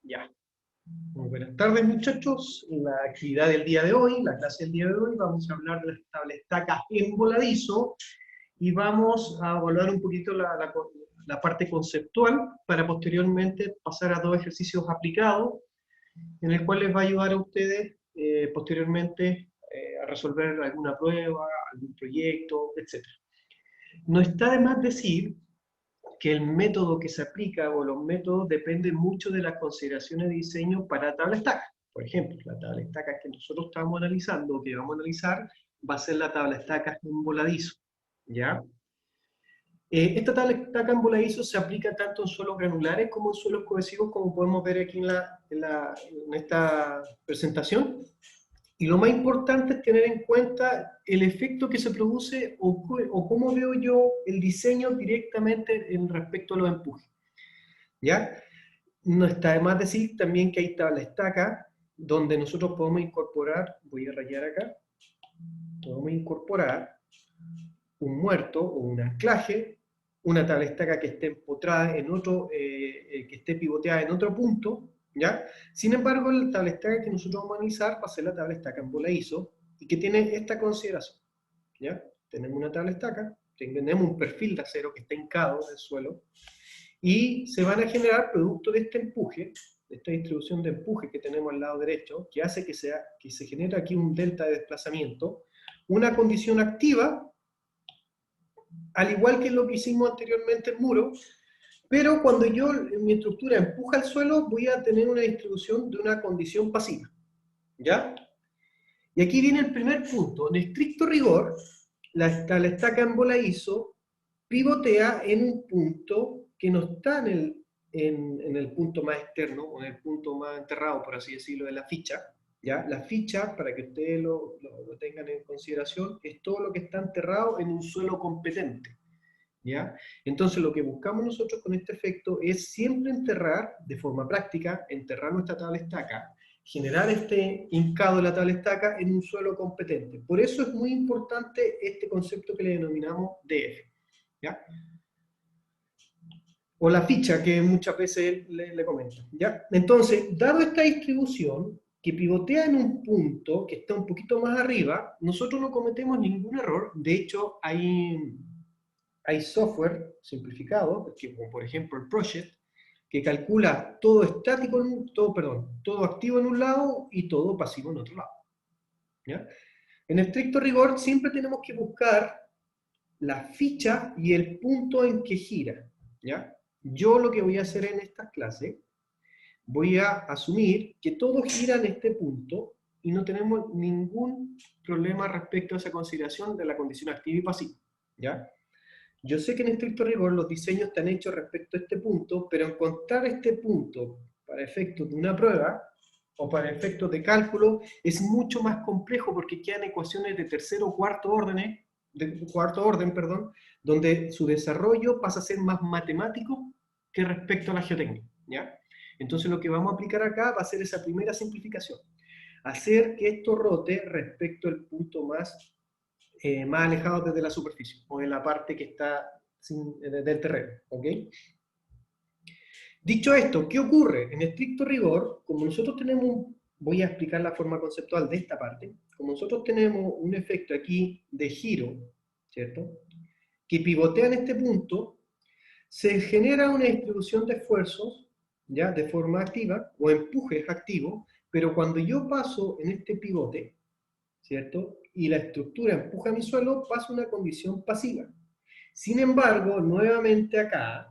Ya. Muy buenas tardes, muchachos. La actividad del día de hoy, la clase del día de hoy, vamos a hablar de las tablestacas en voladizo y vamos a evaluar un poquito la parte conceptual para posteriormente pasar a dos ejercicios aplicados, en el cual les va a ayudar a ustedes posteriormente a resolver alguna prueba, algún proyecto, etc. No está de más decir que el método que se aplica o los métodos dependen mucho de las consideraciones de diseño para tabla estaca. Por ejemplo, la tabla estaca que nosotros estamos analizando, que vamos a analizar, va a ser la tabla estaca en voladizo. ¿Ya? Esta tabla estaca en voladizo se aplica tanto en suelos granulares como en suelos cohesivos, como podemos ver aquí en esta presentación. Y lo más importante es tener en cuenta el efecto que se produce o cómo veo yo el diseño directamente en respecto a los empujes. ¿Ya? No está de más decir también que hay tabla estaca donde nosotros podemos incorporar, voy a rayar acá, podemos incorporar un muerto o un anclaje, una tabla estaca que esté empotrada en otro, que esté pivoteada en otro punto, ¿ya? Sin embargo, la tabla estaca que nosotros vamos a analizar va a ser la tabla estaca en voladizo y que tiene esta consideración, ¿ya? Tenemos una tabla estaca, tenemos un perfil de acero que está hincado en el suelo, y se van a generar producto de este empuje, de esta distribución de empuje que tenemos al lado derecho, que hace que se genere aquí un delta de desplazamiento, una condición activa, al igual que lo que hicimos anteriormente en muro, pero cuando yo en mi estructura empuja al suelo, voy a tener una distribución de una condición pasiva. ¿Ya? Y aquí viene el primer punto. En estricto rigor, la estaca en voladizo pivotea en un punto que no está en el punto más externo, o en el punto más enterrado, por así decirlo, de la ficha. ¿Ya? La ficha, para que ustedes lo tengan en consideración, es todo lo que está enterrado en un suelo competente. ¿Ya? Entonces lo que buscamos nosotros con este efecto es siempre enterrar, de forma práctica, enterrar nuestra tabla estaca, generar este hincado de la tabla estaca en un suelo competente. Por eso es muy importante este concepto que le denominamos DF. ¿Ya? O la ficha que muchas veces le comento. ¿Ya? Entonces, dado esta distribución, que pivotea en un punto que está un poquito más arriba, nosotros no cometemos ningún error. De hecho, hay software simplificado, como por ejemplo el Project, que calcula todo estático, todo activo en un lado y todo pasivo en otro lado. ¿Ya? En estricto rigor, siempre tenemos que buscar la ficha y el punto en que gira. ¿Ya? Yo lo que voy a hacer en estas clases, voy a asumir que todo gira en este punto y no tenemos ningún problema respecto a esa consideración de la condición activa y pasiva. ¿Ya? Yo sé que en estricto rigor los diseños están hechos respecto a este punto, pero encontrar este punto para efectos de una prueba o para efectos de cálculo es mucho más complejo porque quedan ecuaciones de tercero o cuarto orden, perdón, donde su desarrollo pasa a ser más matemático que respecto a la geotecnia, ¿ya? Entonces lo que vamos a aplicar acá va a ser esa primera simplificación, hacer que esto rote respecto al punto más alejados desde la superficie, o en la parte que está del terreno, ¿ok? Dicho esto, ¿qué ocurre? En estricto rigor, como nosotros tenemos, voy a explicar la forma conceptual de esta parte, como nosotros tenemos un efecto aquí de giro, ¿cierto? Que pivotea en este punto, se genera una distribución de esfuerzos, ¿ya? De forma activa, o empujes activos, pero cuando yo paso en este pivote, ¿cierto? Y la estructura empuja mi suelo, pasa una condición pasiva. Sin embargo, nuevamente acá,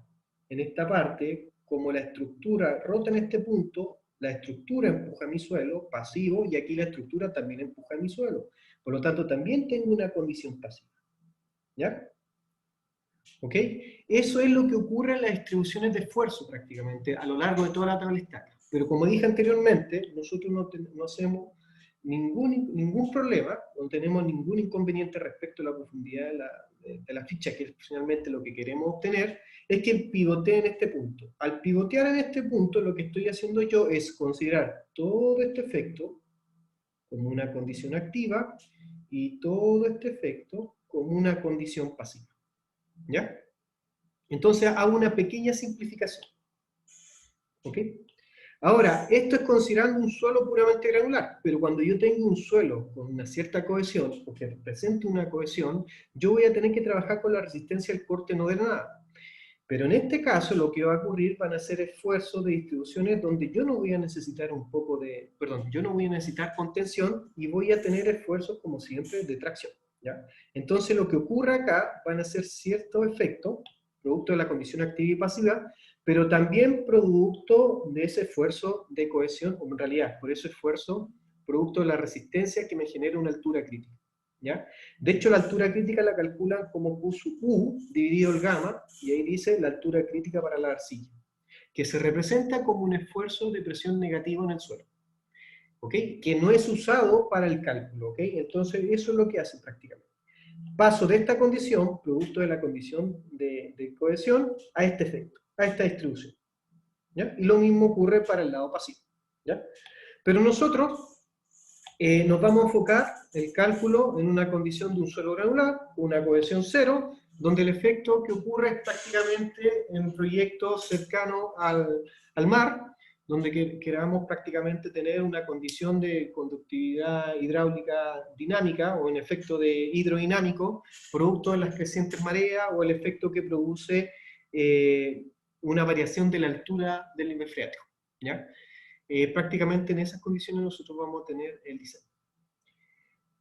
en esta parte, como la estructura rota en este punto, la estructura empuja mi suelo, pasivo, y aquí la estructura también empuja mi suelo. Por lo tanto, también tengo una condición pasiva. ¿Ya? ¿Ok? Eso es lo que ocurre en las distribuciones de esfuerzo prácticamente a lo largo de toda la tabla estaca. Pero como dije anteriormente, nosotros no hacemos ningún problema, no tenemos ningún inconveniente respecto a la profundidad de la ficha, que es finalmente lo que queremos obtener, es que pivotee en este punto. Al pivotear en este punto, lo que estoy haciendo yo es considerar todo este efecto como una condición activa y todo este efecto como una condición pasiva. ¿Ya? Entonces hago una pequeña simplificación. ¿Ok? Ahora, esto es considerando un suelo puramente granular, pero cuando yo tengo un suelo con una cierta cohesión, o que represente una cohesión, yo voy a tener que trabajar con la resistencia al corte no de nada. Pero en este caso lo que va a ocurrir van a ser esfuerzos de distribuciones donde yo no voy a necesitar yo no voy a necesitar contención y voy a tener esfuerzos como siempre de tracción, ¿ya? Entonces lo que ocurre acá van a ser ciertos efectos, producto de la condición activa y pasiva, pero también producto de ese esfuerzo de cohesión, o en realidad, por ese esfuerzo, producto de la resistencia que me genera una altura crítica, ¿ya? De hecho, la altura crítica la calculan como Q sub U dividido el gamma, y ahí dice la altura crítica para la arcilla, que se representa como un esfuerzo de presión negativo en el suelo, ¿ok? Que no es usado para el cálculo, ¿ok? Entonces, eso es lo que hace prácticamente. Paso de esta condición, producto de la condición de cohesión, a este efecto, a esta distribución, ¿ya? Y lo mismo ocurre para el lado pasivo, ¿ya? Pero nosotros nos vamos a enfocar el cálculo en una condición de un suelo granular, una cohesión cero, donde el efecto que ocurre es prácticamente en proyectos cercanos al mar, donde queramos prácticamente tener una condición de conductividad hidráulica dinámica o en efecto de hidrodinámico, producto de las crecientes mareas o el efecto que produce una variación de la altura del nivel freático, ¿ya? Prácticamente en esas condiciones nosotros vamos a tener el diseño.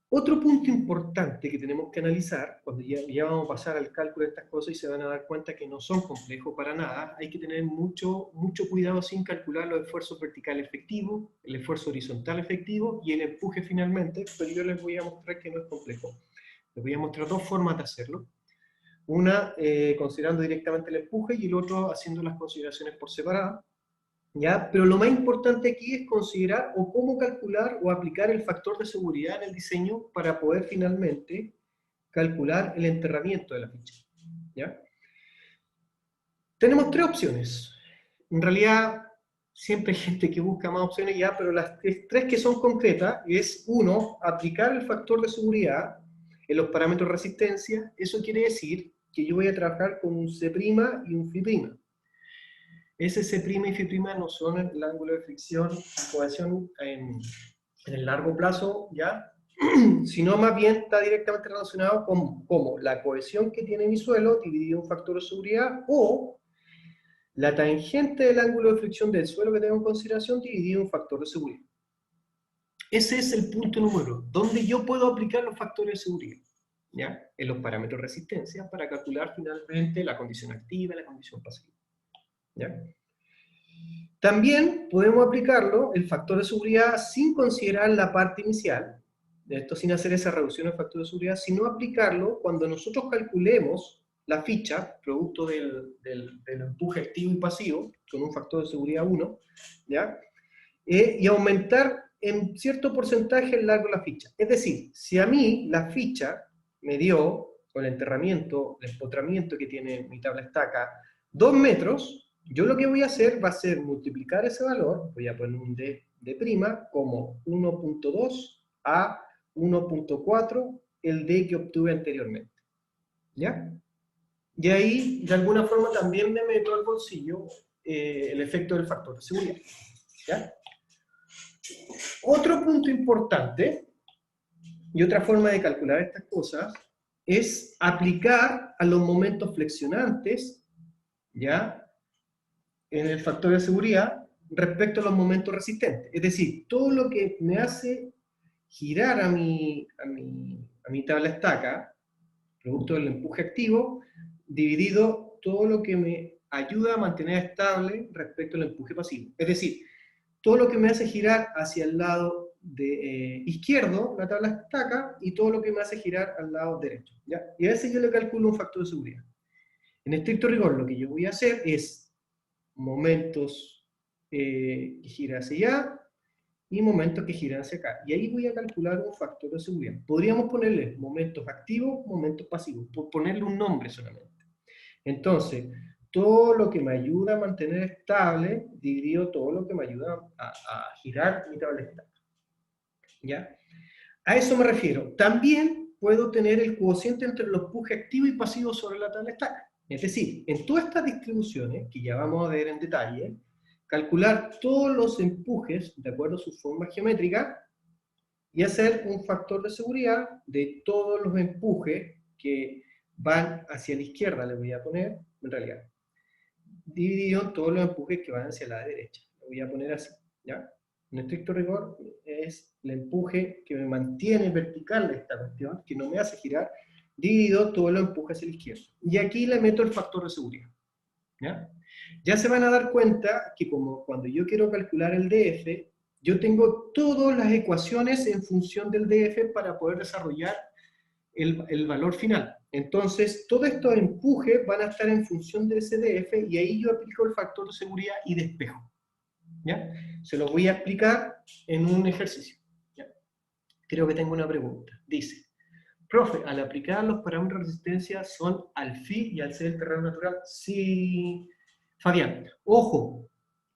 Otro punto importante que tenemos que analizar, cuando ya vamos a pasar al cálculo de estas cosas y se van a dar cuenta que no son complejos para nada, hay que tener mucho cuidado sin calcular los esfuerzos verticales efectivos, el esfuerzo horizontal efectivo y el empuje finalmente, pero yo les voy a mostrar que no es complejo. Les voy a mostrar dos formas de hacerlo. Una considerando directamente el empuje y el otro haciendo las consideraciones por separado. ¿Ya? Pero lo más importante aquí es considerar o cómo calcular o aplicar el factor de seguridad en el diseño para poder finalmente calcular el enterramiento de la ficha, ¿ya? Tenemos tres opciones. En realidad, siempre hay gente que busca más opciones ya, pero las tres que son concretas es, uno, aplicar el factor de seguridad en los parámetros de resistencia. Eso quiere decir que yo voy a trabajar con un C' y un Φ'. Ese C' y Φ' no son el ángulo de fricción y cohesión en el largo plazo, ¿ya? Sino más bien está directamente relacionado con como la cohesión que tiene mi suelo dividido en factor de seguridad o la tangente del ángulo de fricción del suelo que tengo en consideración dividido en factor de seguridad. Ese es el punto número 2, donde yo puedo aplicar los factores de seguridad, ¿ya? En los parámetros de resistencia para calcular finalmente la condición activa y la condición pasiva, ¿ya? También podemos aplicarlo, el factor de seguridad, sin considerar la parte inicial, esto sin hacer esa reducción del factor de seguridad, sino aplicarlo cuando nosotros calculemos la ficha, producto del empuje activo y pasivo, con un factor de seguridad 1, ¿ya? Y aumentar en cierto porcentaje el largo de la ficha. Es decir, si a mí la ficha me dio, con el enterramiento, el empotramiento que tiene mi tabla estaca, 2 metros, yo lo que voy a hacer va a ser multiplicar ese valor, voy a poner un D como 1.2 a 1.4 el D que obtuve anteriormente, ¿ya? Y ahí, de alguna forma, también me meto al bolsillo el efecto del factor de seguridad, ¿ya? Otro punto importante, y otra forma de calcular estas cosas, es aplicar a los momentos flexionantes, ¿ya? En el factor de seguridad respecto a los momentos resistentes. Es decir, todo lo que me hace girar a mi tabla estaca, producto del empuje activo, dividido todo lo que me ayuda a mantener estable respecto al empuje pasivo. Es decir, todo lo que me hace girar hacia el lado izquierdo, la tabla estaca, y todo lo que me hace girar al lado derecho, ¿ya? Y a veces yo le calculo un factor de seguridad. En estricto rigor, lo que yo voy a hacer es momentos que giran hacia allá y momentos que giran hacia acá. Y ahí voy a calcular un factor de seguridad. Podríamos ponerle momentos activos, momentos pasivos, por ponerle un nombre solamente. Entonces, todo lo que me ayuda a mantener estable, dividido todo lo que me ayuda a girar mi tabla estaca. ¿Ya? A eso me refiero. También puedo tener el cociente entre los empujes activos y pasivos sobre la tabla estaca. Es decir, en todas estas distribuciones, que ya vamos a ver en detalle, calcular todos los empujes de acuerdo a su forma geométrica y hacer un factor de seguridad de todos los empujes que van hacia la izquierda, le voy a poner, en realidad, dividido en todos los empujes que van hacia la derecha. Lo voy a poner así, ¿ya? En estricto rigor es el empuje que me mantiene vertical de esta cuestión, que no me hace girar, dividido todos los empujes hacia la izquierda. Y aquí le meto el factor de seguridad, ¿ya? Ya se van a dar cuenta que como cuando yo quiero calcular el DF, yo tengo todas las ecuaciones en función del DF para poder desarrollar el valor final. Entonces, todos estos empujes van a estar en función de ese DF y ahí yo aplico el factor de seguridad y despejo. ¿Ya? Se lo voy a explicar en un ejercicio. ¿Ya? Creo que tengo una pregunta. Dice, profe, al aplicar los parámetros de resistencia son al phi y al c del terreno natural. Sí, Fabián. Ojo,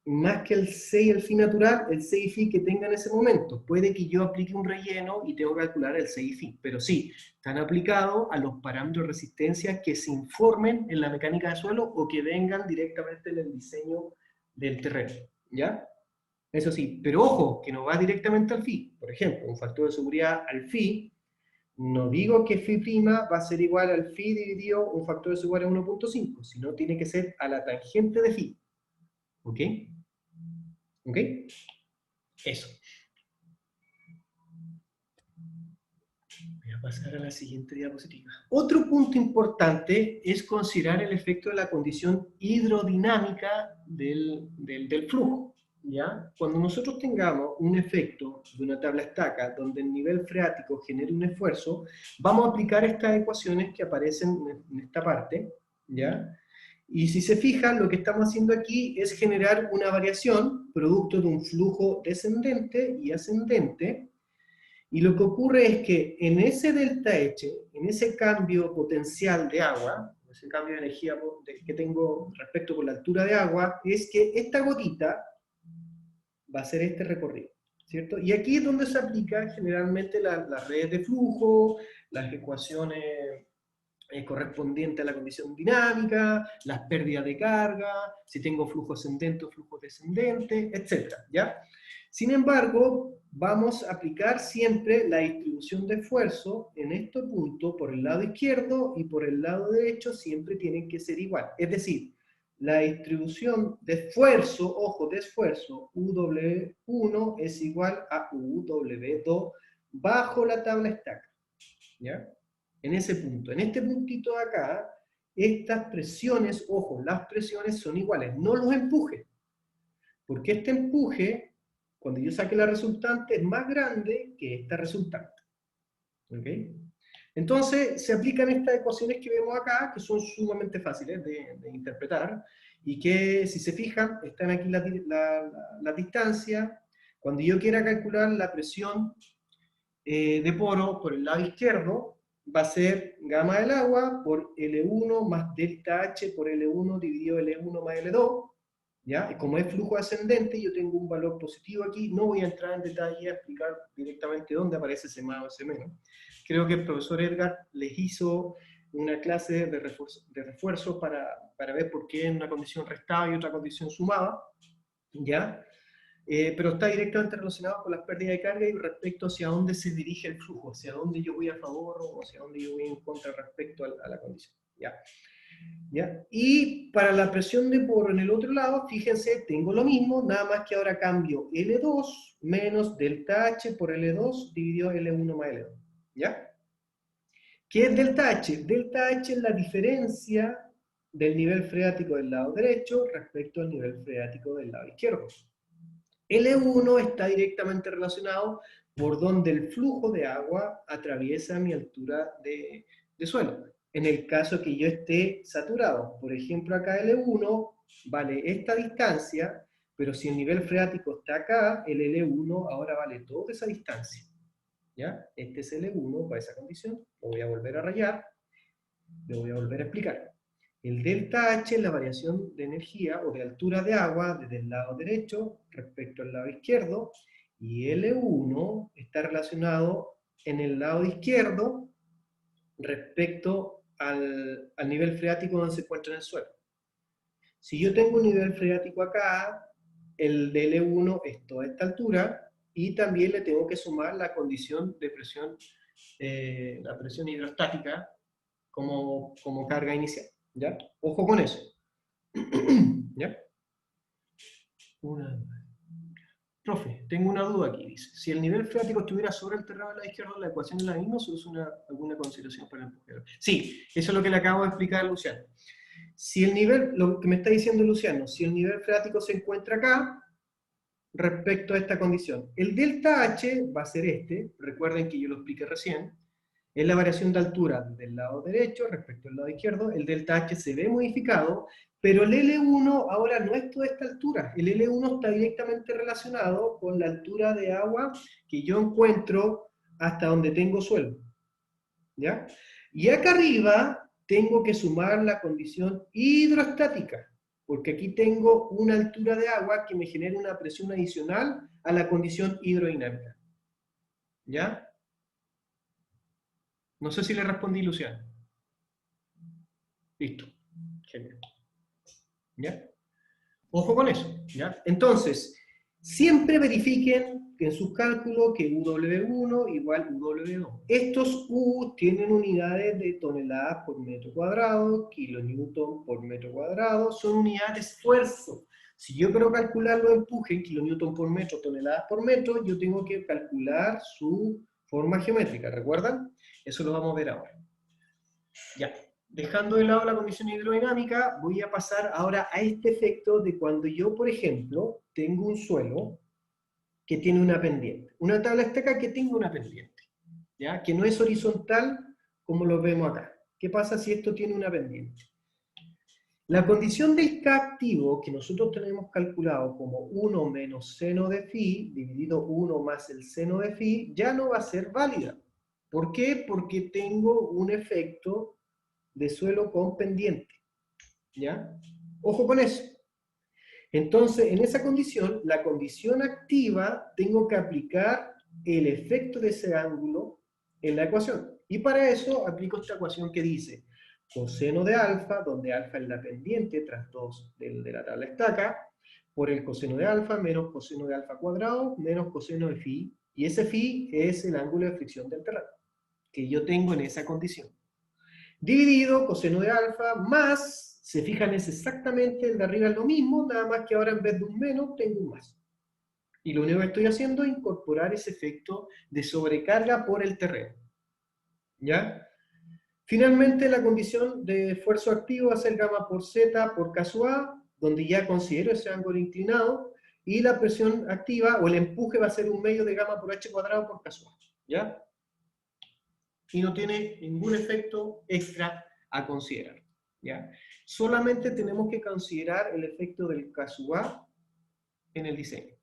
más que el C y el phi natural, el C y phi que tenga en ese momento. Puede que yo aplique un relleno y tengo que calcular el C y phi, pero sí, están aplicados a los parámetros de resistencia que se informen en la mecánica de suelo o que vengan directamente en el diseño del terreno, ¿ya? Eso sí, pero ojo, que no va directamente al phi. Por ejemplo, un factor de seguridad al phi, no digo que phi' va a ser igual al phi dividido un factor de seguridad 1.5, sino tiene que ser a la tangente de phi. ¿Ok? ¿Ok? Eso. Voy a pasar a la siguiente diapositiva. Otro punto importante es considerar el efecto de la condición hidrodinámica del flujo. ¿Ya? Cuando nosotros tengamos un efecto de una tabla estaca donde el nivel freático genere un esfuerzo, vamos a aplicar estas ecuaciones que aparecen en esta parte, ¿ya? Y si se fijan, lo que estamos haciendo aquí es generar una variación producto de un flujo descendente y ascendente, y lo que ocurre es que en ese delta H, en ese cambio potencial de agua, ese cambio de energía que tengo respecto con la altura de agua, es que esta gotita va a ser este recorrido, ¿cierto? Y aquí es donde se aplican generalmente las redes de flujo, las ecuaciones correspondientes a la condición dinámica, las pérdidas de carga, si tengo flujo ascendente o flujo descendente, etc. ¿Ya? Sin embargo, vamos a aplicar siempre la distribución de esfuerzo en este punto por el lado izquierdo y por el lado derecho siempre tienen que ser igual. Es decir, la distribución de esfuerzo, ojo, de esfuerzo, UW1 es igual a UW2 bajo la tabla estaca. ¿Ya? En ese punto. En este puntito de acá, estas presiones, ojo, las presiones son iguales, no los empujes. Porque este empuje, cuando yo saque la resultante, es más grande que esta resultante. ¿Ok? Entonces, se aplican estas ecuaciones que vemos acá, que son sumamente fáciles de interpretar, y que, si se fijan, están aquí la distancia. Cuando yo quiera calcular la presión de poro por el lado izquierdo, va a ser gamma del agua por L1 más delta H por L1 dividido L1 más L2, ¿ya? Y como es flujo ascendente, yo tengo un valor positivo aquí, no voy a entrar en detalle a explicar directamente dónde aparece ese más o ese menos. Creo que el profesor Edgar les hizo una clase de refuerzo para ver por qué en una condición restada y otra condición sumada, ¿ya? Pero está directamente relacionado con las pérdidas de carga y respecto hacia dónde se dirige el flujo, hacia dónde yo voy a favor o hacia dónde yo voy en contra respecto a la condición. ¿Ya? ¿Ya? Y para la presión de poro en el otro lado, fíjense, tengo lo mismo, nada más que ahora cambio L2 menos delta H por L2 dividido L1 más L2. ¿Ya? ¿Qué es delta H? Delta H es la diferencia del nivel freático del lado derecho respecto al nivel freático del lado izquierdo. L1 está directamente relacionado por donde el flujo de agua atraviesa mi altura de suelo. En el caso que yo esté saturado, por ejemplo acá L1 vale esta distancia, pero si el nivel freático está acá, el L1 ahora vale toda esa distancia. ¿Ya? Este es L1 para esa condición, lo voy a volver a rayar, lo voy a volver a explicar. El delta H es la variación de energía o de altura de agua desde el lado derecho respecto al lado izquierdo, y L1 está relacionado en el lado izquierdo respecto al nivel freático donde se encuentra en el suelo. Si yo tengo un nivel freático acá, el L1 es toda esta altura, y también le tengo que sumar la condición de presión, la presión hidrostática como carga inicial, ¿ya? Ojo con eso, ¿ya? Profe, tengo una duda aquí, dice. Si el nivel freático estuviera sobre el terreno de la izquierda, ¿la ecuación es la misma o se usa alguna consideración para el empujador? Sí, eso es lo que le acabo de explicar a Luciano. Si el nivel, lo que me está diciendo Luciano, si el nivel freático se encuentra acá, respecto a esta condición, el delta H va a ser este, recuerden que yo lo expliqué recién, es la variación de altura del lado derecho respecto al lado izquierdo, el delta H se ve modificado, pero el L1 ahora no es toda esta altura, el L1 está directamente relacionado con la altura de agua que yo encuentro hasta donde tengo suelo, ¿ya? Y acá arriba tengo que sumar la condición hidrostática, porque aquí tengo una altura de agua que me genera una presión adicional a la condición hidrodinámica, ¿ya? No sé si le respondí, Luciano. Listo. Genial. ¿Ya? Ojo con eso, ¿ya? Entonces, siempre verifiquen en sus cálculos que W1 igual W2. Estos U tienen unidades de toneladas por metro cuadrado, kilonewton por metro cuadrado, son unidades de esfuerzo. Si yo quiero calcular los empujes en kilonewton por metro, toneladas por metro, yo tengo que calcular su forma geométrica, ¿recuerdan? Eso lo vamos a ver ahora. Ya. Dejando de lado la condición hidrodinámica, voy a pasar ahora a este efecto de cuando yo, por ejemplo, tengo un suelo que tiene una pendiente. Una tabla estaca que tenga una pendiente, ¿ya? Que no es horizontal como lo vemos acá. ¿Qué pasa si esto tiene una pendiente? La condición del K activo, que nosotros tenemos calculado como 1 menos seno de phi, dividido 1 más el seno de phi, ya no va a ser válida. ¿Por qué? Porque tengo un efecto de suelo con pendiente, ¿ya? Ojo con eso. Entonces, en esa condición, la condición activa, tengo que aplicar el efecto de ese ángulo en la ecuación. Y para eso aplico esta ecuación que dice coseno de alfa, donde alfa es la pendiente tras 2 de la tabla estaca, por el coseno de alfa menos coseno de alfa cuadrado menos coseno de phi, y ese phi es el ángulo de fricción del terreno que yo tengo en esa condición. Dividido coseno de alfa más, se fijan, es exactamente el de arriba es lo mismo, nada más que ahora en vez de un menos tengo un más. Y lo único que estoy haciendo es incorporar ese efecto de sobrecarga por el terreno. ¿Ya? Finalmente la condición de esfuerzo activo va a ser gamma por z por K sub A, donde ya considero ese ángulo inclinado, y la presión activa o el empuje va a ser un medio de gamma por h cuadrado por K sub A. ¿Ya? Y no tiene ningún efecto extra a considerar, ¿ya? Solamente tenemos que considerar el efecto del K sub A en el diseño.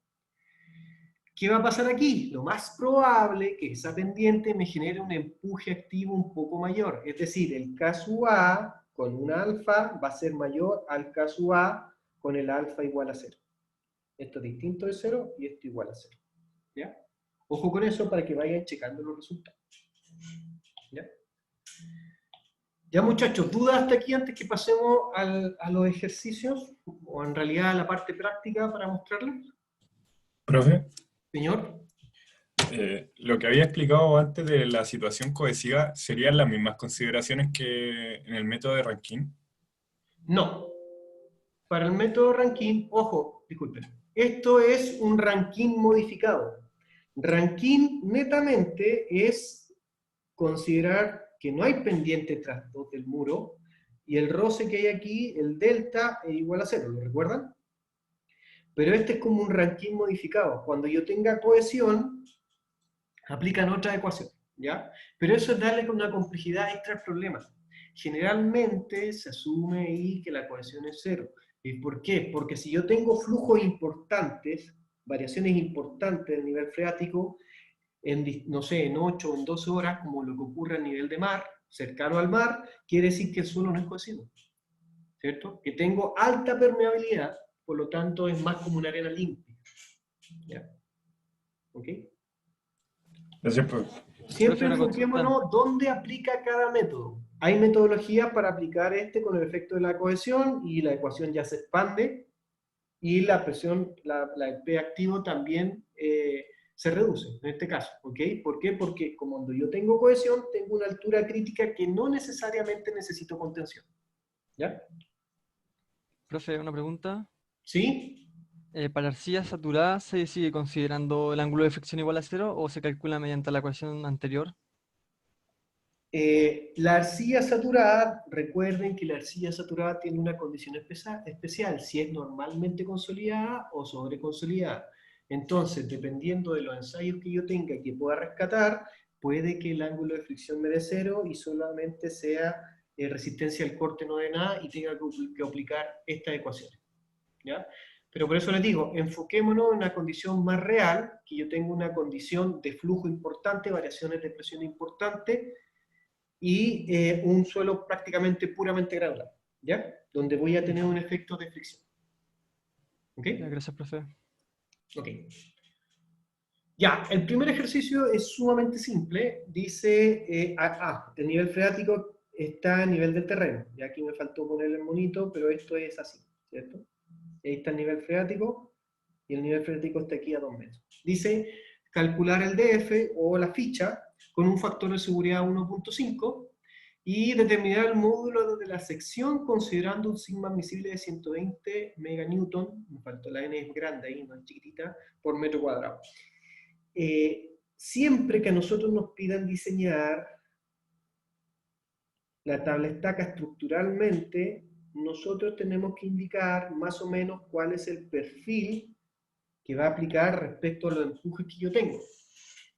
¿Qué va a pasar aquí? Lo más probable es que esa pendiente me genere un empuje activo un poco mayor, es decir, el K sub A con un alfa va a ser mayor al K sub A con el alfa igual a 0. Esto es distinto de 0 y esto igual a 0, ¿ya? Ojo con eso para que vayan checando los resultados. ¿Ya? Ya muchachos, ¿dudas hasta aquí antes que pasemos a los ejercicios? O en realidad a la parte práctica para mostrarles. Profe, Señor. lo que había explicado antes de la situación cohesiva, ¿serían las mismas consideraciones que en el método de Rankine? No. Para el método Rankine, ojo, disculpen, esto es un Rankine modificado. Rankine netamente es considerar que no hay pendiente tras dos del muro, y el roce que hay aquí, el delta, es igual a 0, ¿lo recuerdan? Pero este es como un Rankine modificado. Cuando yo tenga cohesión, aplican otra ecuación, ¿ya? Pero eso es darle una complejidad extra al problema. Generalmente se asume ahí que la cohesión es 0. ¿Y por qué? Porque si yo tengo flujos importantes, variaciones importantes del nivel freático, no sé, en 8 o en 12 horas, como lo que ocurre a nivel de mar, cercano al mar, quiere decir que el suelo no es cohesivo, ¿cierto? Que tengo alta permeabilidad, por lo tanto es más como una arena limpia, ¿ya? ¿Ok? Gracias, profe. Siempre Profe, una consulta. enfoquémonos dónde aplica cada método. Hay metodologías para aplicar este con el efecto de la cohesión y la ecuación ya se expande y la presión, el P activo también se reduce en este caso, ¿ok? ¿Por qué? Porque como cuando yo tengo cohesión, tengo una altura crítica que no necesariamente necesito contención, ¿ya? Profe, una pregunta. ¿Sí? ¿Para arcilla saturada se sigue considerando el ángulo de fricción igual a cero o se calcula mediante la ecuación anterior? La arcilla saturada, recuerden que la arcilla saturada tiene una condición especial, si es normalmente consolidada o sobreconsolidada. Entonces, dependiendo de los ensayos que yo tenga que pueda rescatar, puede que el ángulo de fricción me dé cero y solamente sea resistencia al corte no de nada y tenga que aplicar estas ecuaciones, ¿ya? Pero por eso les digo, enfoquémonos en una condición más real, que yo tengo una condición de flujo importante, variaciones de presión importantes, y un suelo prácticamente puramente gradual, ¿ya? Donde voy a tener un efecto de fricción. ¿Ok? Ya, gracias, profe. Ok. Ya, el primer ejercicio es sumamente simple. Dice, el nivel freático está a nivel del terreno. Ya aquí me faltó ponerle el monito, pero esto es así, ¿cierto? Ahí está el nivel freático, y el nivel freático está aquí a 2 metros. Dice, calcular el DF o la ficha con un factor de seguridad 1.5 y determinar el módulo de la sección considerando un sigma admisible de 120 meganewton, me faltó la n es grande ahí, no es chiquitita, por metro cuadrado. Siempre que a nosotros nos pidan diseñar la tabla estaca estructuralmente, nosotros tenemos que indicar más o menos cuál es el perfil que va a aplicar respecto a los empujes que yo tengo.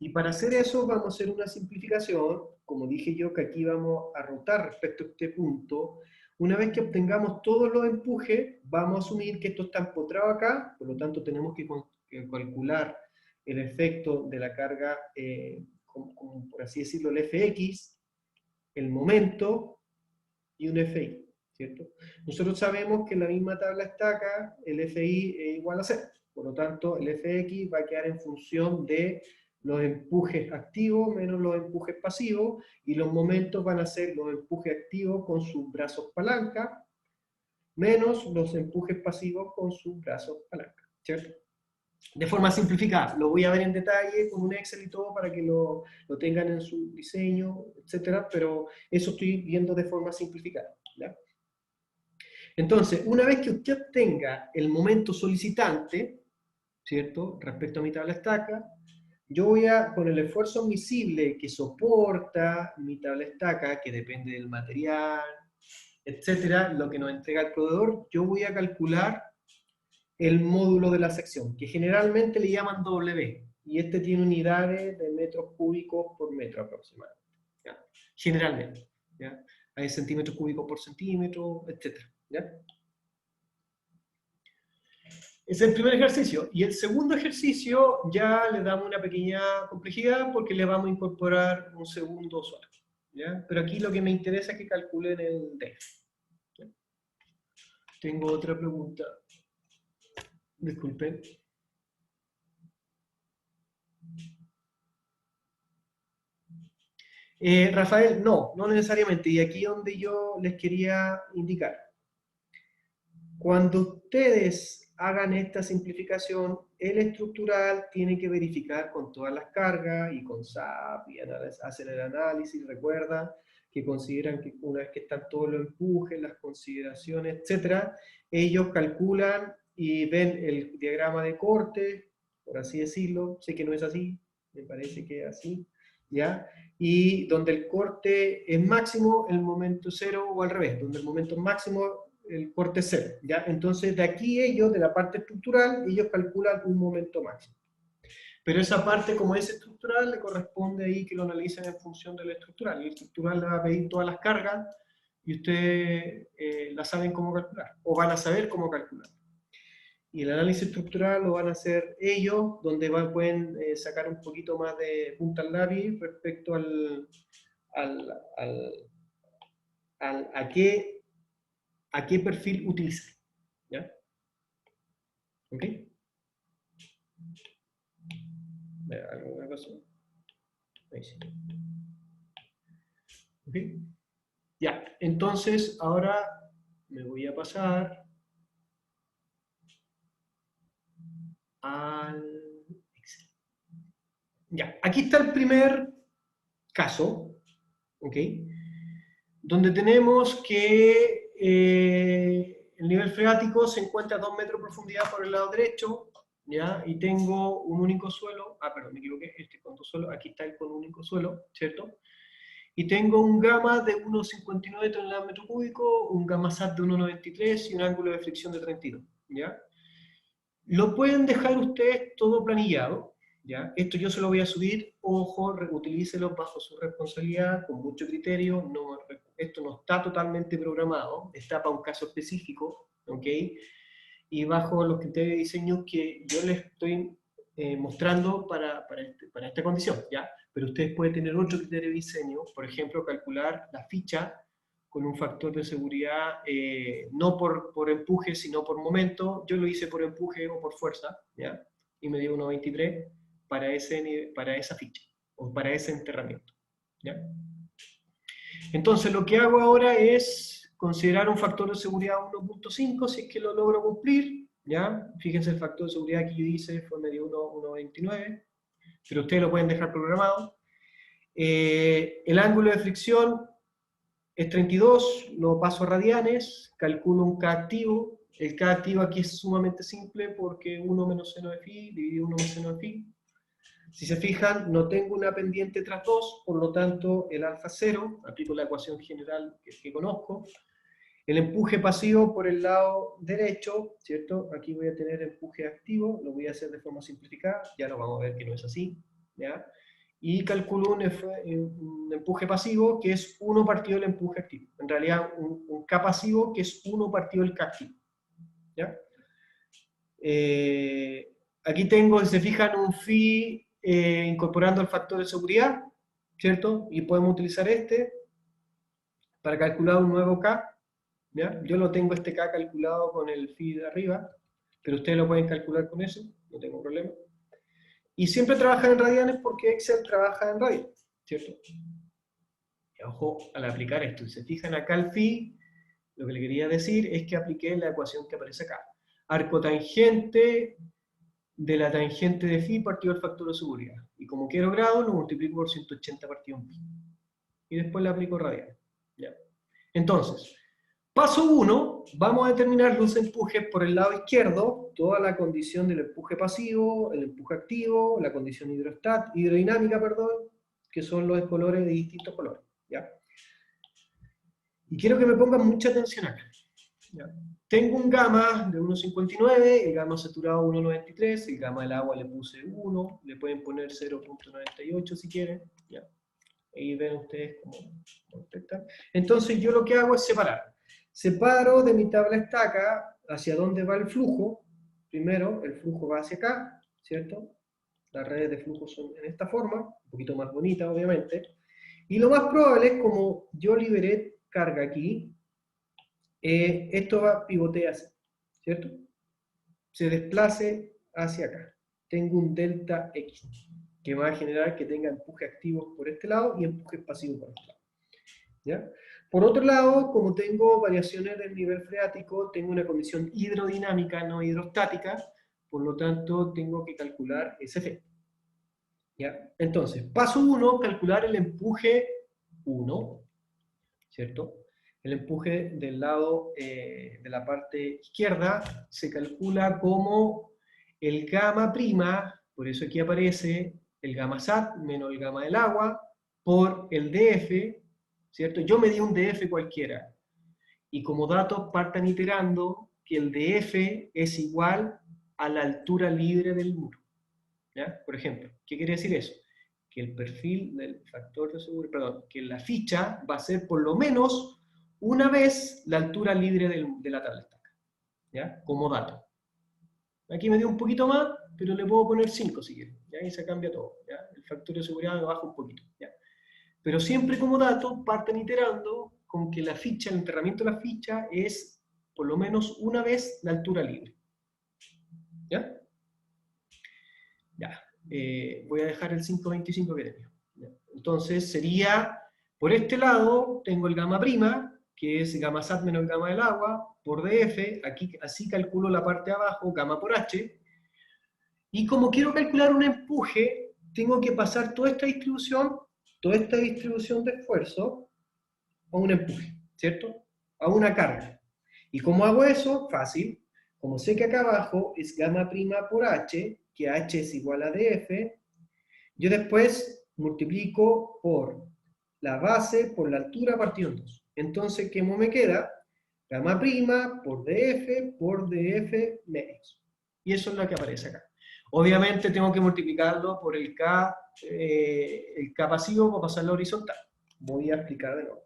Y para hacer eso vamos a hacer una simplificación, como dije yo que aquí vamos a rotar respecto a este punto. Una vez que obtengamos todos los empujes, vamos a asumir que esto está empotrado acá, por lo tanto tenemos que calcular el efecto de la carga, como por así decirlo, el Fx, el momento y un Fi, ¿cierto? Nosotros sabemos que en la misma tabla estaca el Fi es igual a 0, por lo tanto el Fx va a quedar en función de los empujes activos menos los empujes pasivos, y los momentos van a ser los empujes activos con sus brazos palanca menos los empujes pasivos con sus brazos palanca, ¿cierto? De forma simplificada, lo voy a ver en detalle con un Excel y todo para que lo tengan en su diseño, etcétera, pero eso estoy viendo de forma simplificada, ¿ya? Entonces, una vez que usted tenga el momento solicitante, ¿cierto? Respecto a mi tabla estaca, yo voy a, con el esfuerzo admisible que soporta mi tabla estaca, que depende del material, etcétera, lo que nos entrega el proveedor, yo voy a calcular el módulo de la sección, que generalmente le llaman W, y este tiene unidades de metros cúbicos por metro aproximadamente, ¿ya? Generalmente, ¿ya? Hay centímetros cúbicos por centímetro, etcétera, ¿ya? Es el primer ejercicio. Y el segundo ejercicio ya le damos una pequeña complejidad porque le vamos a incorporar un segundo usuario, ¿ya? Pero aquí lo que me interesa es que calculen el DEF. ¿Ya? Tengo otra pregunta. Disculpen. Rafael, no necesariamente. Y aquí donde yo les quería indicar. Cuando ustedes hagan esta simplificación, el estructural tiene que verificar con todas las cargas y con SAP y hacen el análisis. Recuerda que consideran que una vez que están todos los empujes, las consideraciones, etcétera, ellos calculan y ven el diagrama de corte, por así decirlo. Sé que no es así, me parece que es así, ¿ya? Y donde el corte es máximo, el momento cero, o al revés, donde el momento es máximo, el corte es cero, ¿ya? Entonces de aquí ellos, de la parte estructural, ellos calculan un momento máximo. Pero esa parte, como es estructural, le corresponde ahí que lo analicen en función del estructural. Y el estructural le va a pedir todas las cargas y ustedes la saben cómo calcular, o van a saber cómo calcular. Y el análisis estructural lo van a hacer ellos, donde pueden sacar un poquito más de punta al lápiz respecto a qué perfil utilizar. ¿Ya? ¿Ok? ¿Alguna cosa? Ahí sí. ¿Ok? Ya, entonces ahora me voy a pasar Ya, aquí está el primer caso, ¿ok? Donde tenemos que el nivel freático se encuentra a 2 metros de profundidad por el lado derecho, ¿ya? Y tengo un único suelo, perdón, me equivoqué, con dos suelos, aquí está el con un único suelo, ¿cierto? Y tengo un gamma de 1,59 toneladas metro cúbico, un gamma SAT de 1,93 y un ángulo de fricción de 32, ¿ya? Lo pueden dejar ustedes todo planillado, ¿ya? Esto yo se lo voy a subir, ojo, reutilícelo bajo su responsabilidad, con mucho criterio, esto no está totalmente programado, está para un caso específico, ¿ok? Y bajo los criterios de diseño que yo les estoy mostrando para esta condición, ¿ya? Pero ustedes pueden tener otro criterio de diseño, por ejemplo, calcular la ficha con un factor de seguridad no por empuje, sino por momento. Yo lo hice por empuje o por fuerza, ¿ya? Y me dio 1,23 para esa ficha, o para ese enterramiento, ¿ya? Entonces lo que hago ahora es considerar un factor de seguridad 1,5 si es que lo logro cumplir, ¿ya? Fíjense el factor de seguridad que yo hice fue medio 1,29, pero ustedes lo pueden dejar programado. El ángulo de fricción es 32, lo paso a radianes, calculo un K activo. El K activo aquí es sumamente simple porque 1 menos seno de phi dividido 1 más seno de phi. Si se fijan, no tengo una pendiente tras 2, por lo tanto el alfa 0, aplico la ecuación general que conozco. El empuje pasivo por el lado derecho, ¿cierto? Aquí voy a tener empuje activo, lo voy a hacer de forma simplificada, ya lo vamos a ver que no es así, ¿ya? Y calculo un empuje pasivo que es 1 partido el empuje activo. En realidad, un K pasivo que es 1 partido el K activo, ¿ya? Aquí tengo, si se fijan, un phi incorporando el factor de seguridad, ¿cierto? Y podemos utilizar este para calcular un nuevo K, ¿ya? Yo lo tengo este K calculado con el phi de arriba, pero ustedes lo pueden calcular con eso, no tengo problema. Y siempre trabajan en radianes porque Excel trabaja en radianes, ¿cierto? Y ojo al aplicar esto, si se fijan acá el phi, lo que le quería decir es que apliqué la ecuación que aparece acá. Arco tangente de la tangente de phi partido el factor de seguridad. Y como quiero grado, lo multiplico por 180 partido en pi. Y después le aplico radial. ¿Ya? Entonces, paso 1, vamos a determinar los empujes por el lado izquierdo, toda la condición del empuje pasivo, el empuje activo, la condición hidrodinámica, que son los colores de distintos colores. ¿Ya? Y quiero que me pongan mucha atención acá. ¿Ya? Tengo un gamma de 1,59, el gamma saturado 1,93, el gamma del agua le puse 1, le pueden poner 0,98 si quieren, ¿ya? Ahí ven ustedes cómo detectan. Entonces yo lo que hago es separar. Separo de mi tabla estaca hacia dónde va el flujo. Primero, el flujo va hacia acá, ¿cierto? Las redes de flujo son en esta forma, un poquito más bonita obviamente. Y lo más probable es, como yo liberé carga aquí, esto va pivotea así, ¿cierto? Se desplace hacia acá. Tengo un delta X, que va a generar que tenga empujes activos por este lado y empujes pasivos por este lado. ¿Ya? Por otro lado, como tengo variaciones del nivel freático, tengo una condición hidrodinámica, no hidrostática, por lo tanto tengo que calcular ese efecto. ¿Ya? Entonces, paso 1, calcular el empuje 1, ¿cierto? El empuje del lado de la parte izquierda se calcula como el gamma prima, por eso aquí aparece el gamma SAT menos el gamma del agua, por el DF, ¿cierto? Yo me di un DF cualquiera, y como datos partan iterando que el DF es igual a la altura libre del muro. ¿Ya? Por ejemplo, ¿qué quiere decir eso? Que el perfil del factor de seguridad, perdón, que la ficha va a ser por lo menos una vez la altura libre de la tabla estaca, ¿ya? Como dato. Aquí me dio un poquito más, pero le puedo poner 5 si quiero, ¿ya? Y se cambia todo, ¿ya? El factor de seguridad me baja un poquito, ¿ya? Pero siempre como dato parten iterando con que la ficha, el enterramiento de la ficha es por lo menos una vez la altura libre. ¿Ya? Ya. Voy a dejar el 525 que tenía. ¿Ya? Entonces sería, por este lado, tengo el gamma prima, que es gamma SAT menos el gamma del agua, por DF, aquí así calculo la parte de abajo, gamma por H, y como quiero calcular un empuje, tengo que pasar toda esta distribución de esfuerzo a un empuje, ¿cierto? A una carga. ¿Y cómo hago eso? Fácil. Como sé que acá abajo es gamma prima por h, que h es igual a df, yo después multiplico por la base por la altura partido en 2. Entonces, ¿qué me queda? Gamma prima por df medios. Y eso es lo que aparece acá. Obviamente tengo que multiplicarlo por el K pasivo para pasarlo a horizontal. Voy a explicar de nuevo.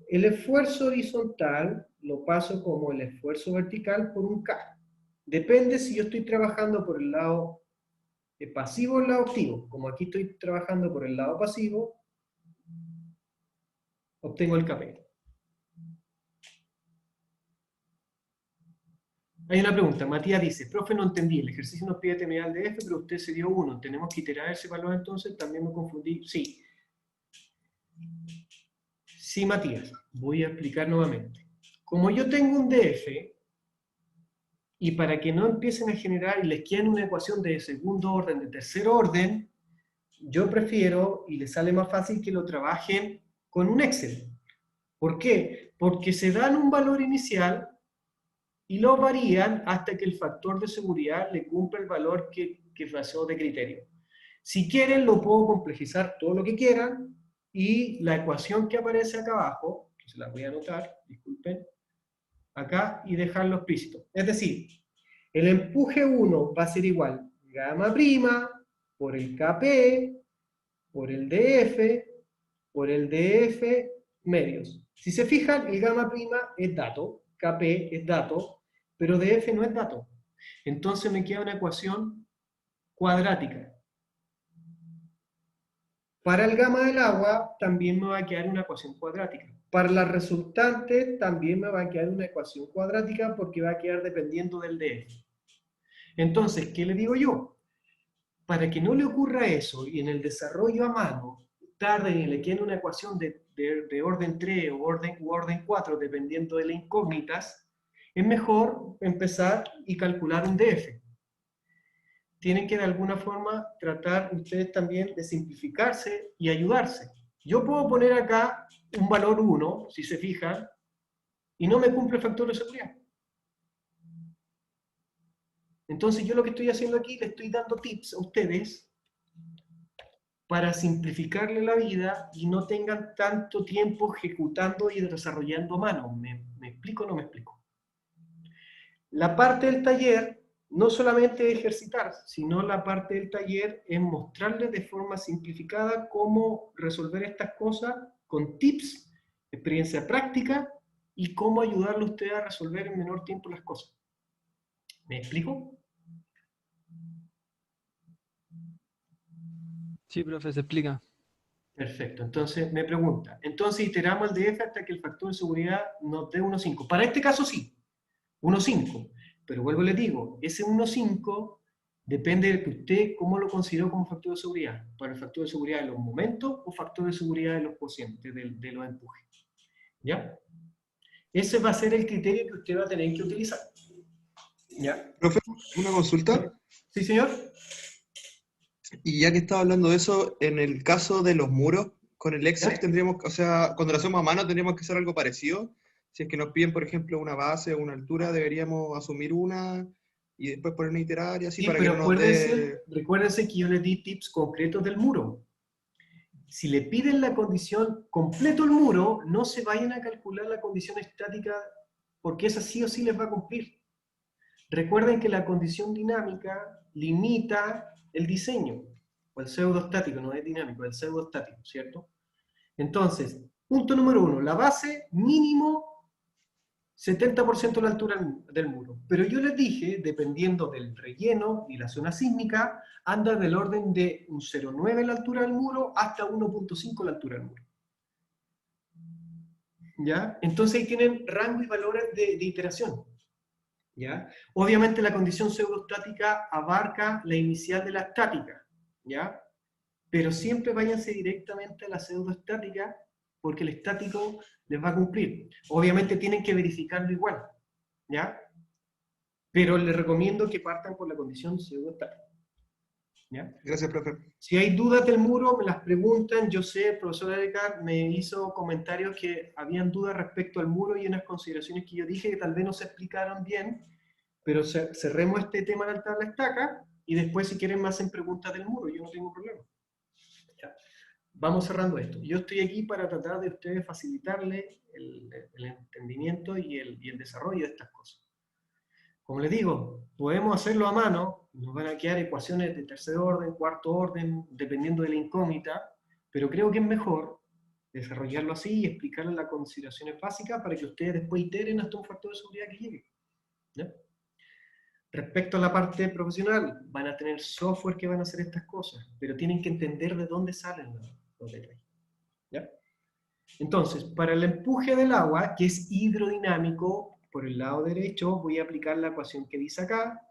El esfuerzo horizontal lo paso como el esfuerzo vertical por un K. Depende si yo estoy trabajando por el lado pasivo o el lado activo. Como aquí estoy trabajando por el lado pasivo, obtengo el KP. Hay una pregunta, Matías dice, profe, no entendí, el ejercicio nos pide terminal de F, pero usted se dio 1, ¿tenemos que iterar ese valor entonces? También me confundí, sí. Sí, Matías, voy a explicar nuevamente. Como yo tengo un DF, y para que no empiecen a generar y les queden una ecuación de segundo orden, de tercer orden, yo prefiero, y les sale más fácil, que lo trabajen con un Excel. ¿Por qué? Porque se dan un valor inicial y lo varían hasta que el factor de seguridad le cumpla el valor que pasó de criterio. Si quieren, lo puedo complejizar todo lo que quieran, y la ecuación que aparece acá abajo, que se la voy a anotar, disculpen, acá, y dejarlo explícito. Es decir, el empuje 1 va a ser igual gamma prima por el KP, por el DF medios. Si se fijan, el gamma prima es dato, KP es dato, pero DF no es dato. Entonces me queda una ecuación cuadrática. Para el gamma del agua también me va a quedar una ecuación cuadrática. Para la resultante también me va a quedar una ecuación cuadrática porque va a quedar dependiendo del DF. Entonces, ¿qué le digo yo? Para que no le ocurra eso y en el desarrollo a mano tarden y le quede una ecuación de orden 3 o orden 4, dependiendo de las incógnitas, es mejor empezar y calcular un DF. Tienen que de alguna forma tratar ustedes también de simplificarse y ayudarse. Yo puedo poner acá un valor 1, si se fijan, y no me cumple el factor de seguridad. Entonces yo lo que estoy haciendo aquí, le estoy dando tips a ustedes para simplificarle la vida y no tengan tanto tiempo ejecutando y desarrollando a mano. ¿Me explico o no me explico? La parte del taller no solamente es ejercitar, sino la parte del taller es mostrarles de forma simplificada cómo resolver estas cosas con tips, experiencia práctica y cómo ayudarle a usted a resolver en menor tiempo las cosas. ¿Me explico? Sí, profe, se explica. Perfecto, entonces me pregunta, entonces iteramos el DF hasta que el factor de seguridad nos dé 1,5. Para este caso sí, 1,5. Pero vuelvo y les digo, ese 1,5 depende de que usted cómo lo consideró como factor de seguridad. Para el factor de seguridad de los momentos o factor de seguridad de los cocientes, de los empujes. ¿Ya? Ese va a ser el criterio que usted va a tener que utilizar. ¿Ya? Profe, una consulta. ¿Sí, señor? Y ya que estaba hablando de eso, en el caso de los muros, con el Excel ¿Ya? tendríamos, o sea, cuando lo hacemos a mano tendríamos que hacer algo parecido. Si es que nos piden, por ejemplo, una base o una altura, deberíamos asumir una y después poner una iterar y así Sí, para que pero no nos dé... recuérdense que yo les di tips concretos del muro. Si le piden la condición completo el muro, no se vayan a calcular la condición estática porque esa sí o sí les va a cumplir. Recuerden que la condición dinámica limita el diseño, o el pseudoestático, no es dinámico, es el pseudoestático, ¿cierto? Entonces, punto número 1, la base mínimo 70% de la altura del muro. Pero yo les dije, dependiendo del relleno y la zona sísmica, anda del orden de un 0,9 la altura del muro hasta 1,5 la altura del muro. ¿Ya? Entonces ahí tienen rango y valores de iteración. ¿Ya? Obviamente la condición pseudoestática abarca la inicial de la estática, ¿ya? Pero siempre váyanse directamente a la pseudoestática porque el estático les va a cumplir. Obviamente tienen que verificarlo igual, ¿ya? Pero les recomiendo que partan por la condición pseudoestática, ¿Ya? Gracias, profe. Si hay dudas del muro, me las preguntan. Yo sé, el profesor Edgar me hizo comentarios que habían dudas respecto al muro y unas consideraciones que yo dije que tal vez no se explicaron bien, pero cerremos este tema de la tabla estaca y después si quieren me hacen preguntas del muro, yo no tengo problema. Ya. Vamos cerrando esto. Yo estoy aquí para tratar de ustedes facilitarle el entendimiento y el desarrollo de estas cosas. Como les digo, podemos hacerlo a mano, nos van a quedar ecuaciones de tercer orden, cuarto orden, dependiendo de la incógnita, pero creo que es mejor desarrollarlo así y explicarles las consideraciones básicas para que ustedes después iteren hasta un factor de seguridad que llegue. ¿Ya? Respecto a la parte profesional, van a tener software que van a hacer estas cosas, pero tienen que entender de dónde salen los detalles. ¿Ya? Entonces, para el empuje del agua, que es hidrodinámico, por el lado derecho voy a aplicar la ecuación que dice acá,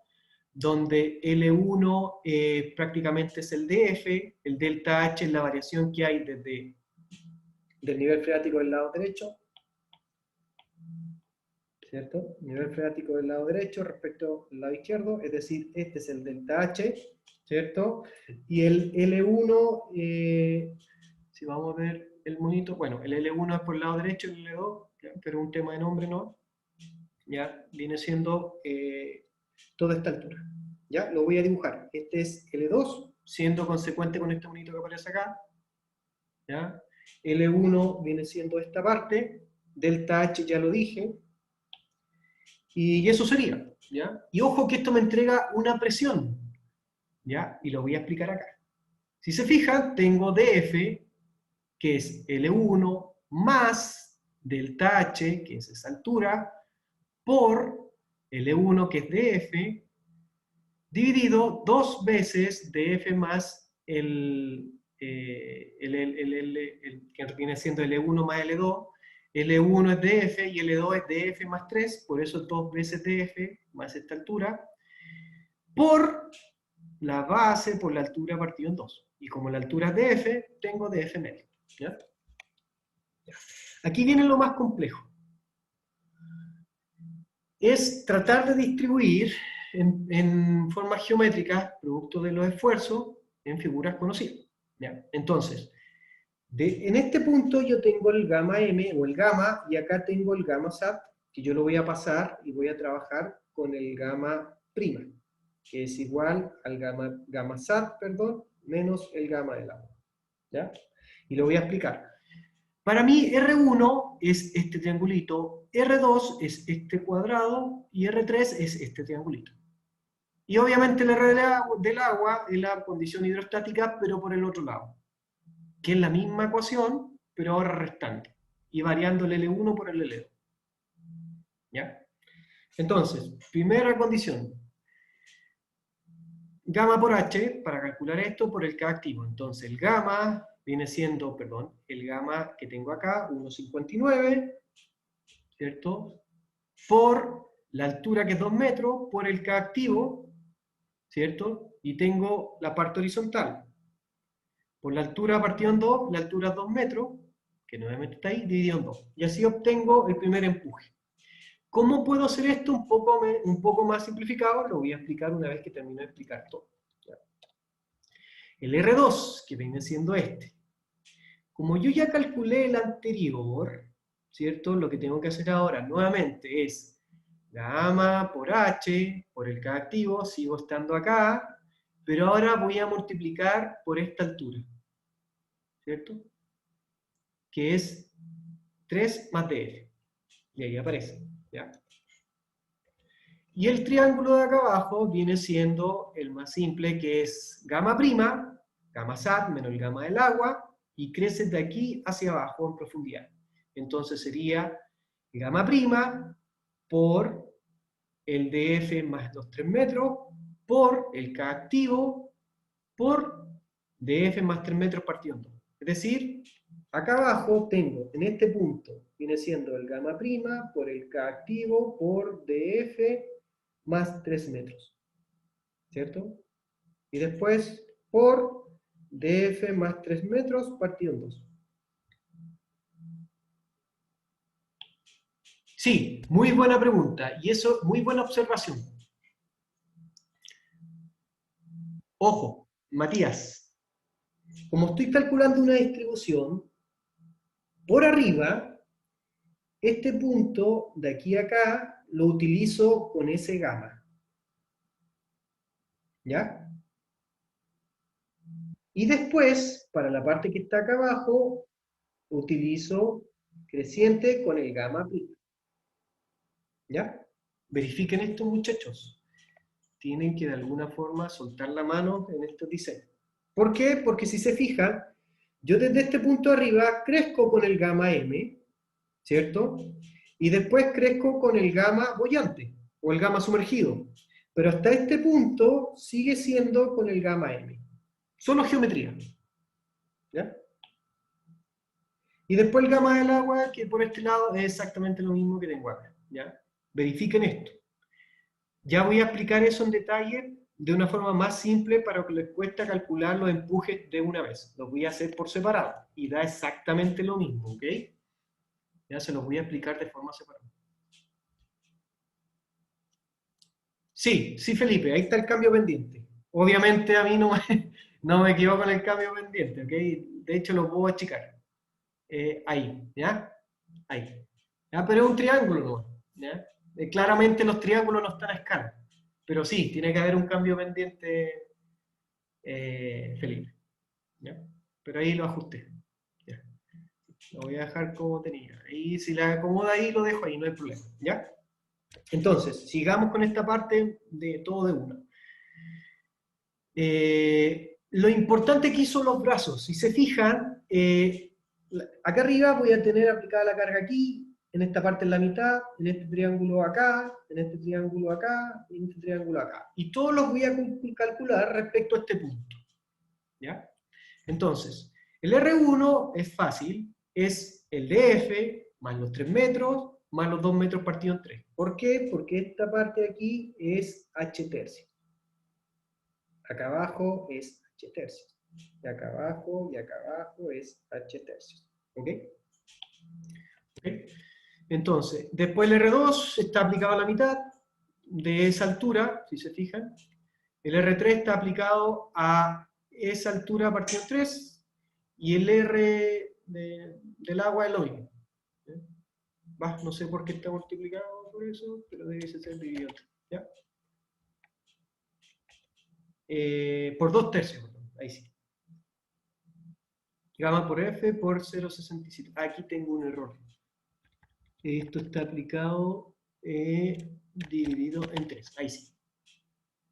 donde L1 prácticamente es el DF, el delta H es la variación que hay desde del nivel freático del lado derecho, ¿cierto? Nivel freático del lado derecho respecto al lado izquierdo, es decir, este es el delta H, ¿cierto? Y el L1, si vamos a ver el monito, bueno, el L1 es por el lado derecho, el L2, ¿ya? Pero un tema de nombre no, ya viene siendo toda esta altura. ¿Ya? Lo voy a dibujar. Este es L2, siendo consecuente con este monito que aparece acá. ¿Ya? L1 viene siendo esta parte, delta H ya lo dije, y eso sería. ¿Ya? Y ojo que esto me entrega una presión, ¿ya? Y lo voy a explicar acá. Si se fijan, tengo DF, que es L1, más delta H, que es esa altura, por L1, que es DF, dividido 2 veces df más el que viene siendo L1 más L2. L1 es df y L2 es df más 3, por eso 2 veces df más esta altura, por la base, por la altura partido en 2. Y como la altura es df, tengo df medio. ¿Ya? Aquí viene lo más complejo. Es tratar de distribuir en formas geométricas, producto de los esfuerzos, en figuras conocidas. ¿Ya? Entonces, en este punto yo tengo el gamma m, o el gamma, y acá tengo el gamma sat, que yo lo voy a pasar y voy a trabajar con el gamma prima, que es igual al gamma sat, perdón, menos el gamma del agua. ¿Ya? Y lo voy a explicar. Para mí R1 es este triangulito, R2 es este cuadrado y R3 es este triangulito. Y obviamente el R del agua es la condición hidrostática, pero por el otro lado, que es la misma ecuación, pero ahora restante, y variando el L1 por el L2. ¿Ya? Entonces, primera condición, gamma por H, para calcular esto por el K activo. Entonces el gamma viene siendo, perdón, el gamma que tengo acá, 1,59, ¿cierto? Por la altura que es 2 metros, por el K activo, ¿cierto? Y tengo la parte horizontal. Por la altura partido en 2, la altura es 2 metros, que nuevamente está ahí, dividido en 2. Y así obtengo el primer empuje. ¿Cómo puedo hacer esto un poco más simplificado? Lo voy a explicar una vez que termine de explicar todo. ¿Ya? El R2, que viene siendo este. Como yo ya calculé el anterior, ¿cierto? Lo que tengo que hacer ahora nuevamente es gamma por H, por el K activo, sigo estando acá, pero ahora voy a multiplicar por esta altura, ¿cierto? Que es 3 más DF. Y ahí aparece, ¿ya? Y el triángulo de acá abajo viene siendo el más simple, que es gamma prima, gamma sat menos el gamma del agua, y crece de aquí hacia abajo en profundidad. Entonces sería gamma prima por el DF más los 3 metros, por el K activo, por DF más 3 metros partido en 2. Es decir, acá abajo tengo, en este punto, viene siendo el gamma prima por el K activo por DF más 3 metros. ¿Cierto? Y después por DF más 3 metros partido en 2. Sí, muy buena pregunta. Y eso, muy buena observación. Ojo, Matías, como estoy calculando una distribución, por arriba, este punto de aquí a acá lo utilizo con ese gamma. ¿Ya? Y después, para la parte que está acá abajo, utilizo creciente con el gamma prima. ¿Ya? Verifiquen esto, muchachos. Tienen que de alguna forma soltar la mano en estos diseños. ¿Por qué? Porque si se fijan, yo desde este punto arriba crezco con el gamma M, ¿cierto? Y después crezco con el gamma boyante, o el gamma sumergido. Pero hasta este punto sigue siendo con el gamma M. Solo geometría. ¿Ya? Y después el gamma del agua, que por este lado es exactamente lo mismo que tengo acá. ¿Ya? Verifiquen esto. Ya voy a explicar eso en detalle de una forma más simple para que les cuesta calcular los empujes de una vez. Los voy a hacer por separado y da exactamente lo mismo, ¿ok? Ya se los voy a explicar de forma separada. Sí, sí, Felipe, ahí está el cambio pendiente. Obviamente a mí no me equivoco en el cambio pendiente, ¿ok? De hecho lo puedo achicar. Ahí, ¿ya? Ahí. ¿Ya? Pero es un triángulo, ¿no? ¿Ya? Claramente los triángulos no están a escala. Pero sí, tiene que haber un cambio pendiente, Felipe. ¿Ya? Pero ahí lo ajusté. ¿Ya? Lo voy a dejar como tenía. Y si la acomoda ahí, lo dejo ahí, no hay problema. ¿Ya? Entonces, sigamos con esta parte de todo de uno. Lo importante aquí son los brazos. Si se fijan, acá arriba voy a tener aplicada la carga aquí, en esta parte en la mitad, en este triángulo acá, en este triángulo acá, y en este triángulo acá. Y todos los voy a calcular respecto a este punto. ¿Ya? Entonces, el R1 es fácil, es el DF más los 3 metros más los 2 metros partido en 3. ¿Por qué? Porque esta parte de aquí es H tercio. Acá abajo es H tercios. Y acá abajo es H tercios. ¿Ok? ¿Ok? Entonces, después el R2 está aplicado a la mitad de esa altura, si se fijan. El R3 está aplicado a esa altura partido en 3. Y el R del agua es lo mismo. No sé por qué está multiplicado por eso, pero debe ser dividido. ¿Ya? Por 2 tercios, ahí sí. Gamma por F por 0,67. Aquí tengo un error. Esto está aplicado dividido en 3. Ahí sí.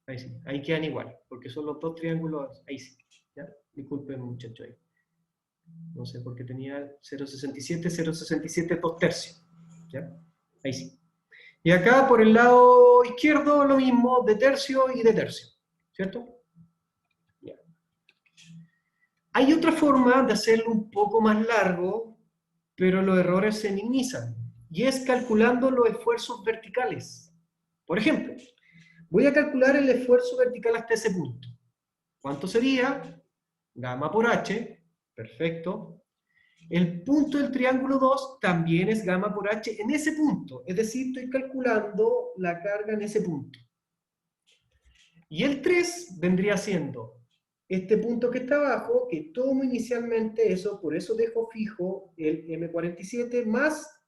Ahí sí. Ahí quedan igual, porque son los dos triángulos. Ahí sí. ¿Ya? Disculpen, muchachos. Ahí. No sé por qué tenía 0,67, 0,67 2 tercios. ¿Ya? Ahí sí. Y acá por el lado izquierdo lo mismo, de tercio y de tercio. ¿Cierto? Ya. Hay otra forma de hacerlo un poco más largo, pero los errores se minimizan. Y es calculando los esfuerzos verticales. Por ejemplo, voy a calcular el esfuerzo vertical hasta ese punto. ¿Cuánto sería? Gamma por H. Perfecto. El punto del triángulo 2 también es gamma por H en ese punto. Es decir, estoy calculando la carga en ese punto. Y el 3 vendría siendo este punto que está abajo, que tomo inicialmente eso, por eso dejo fijo el M47 más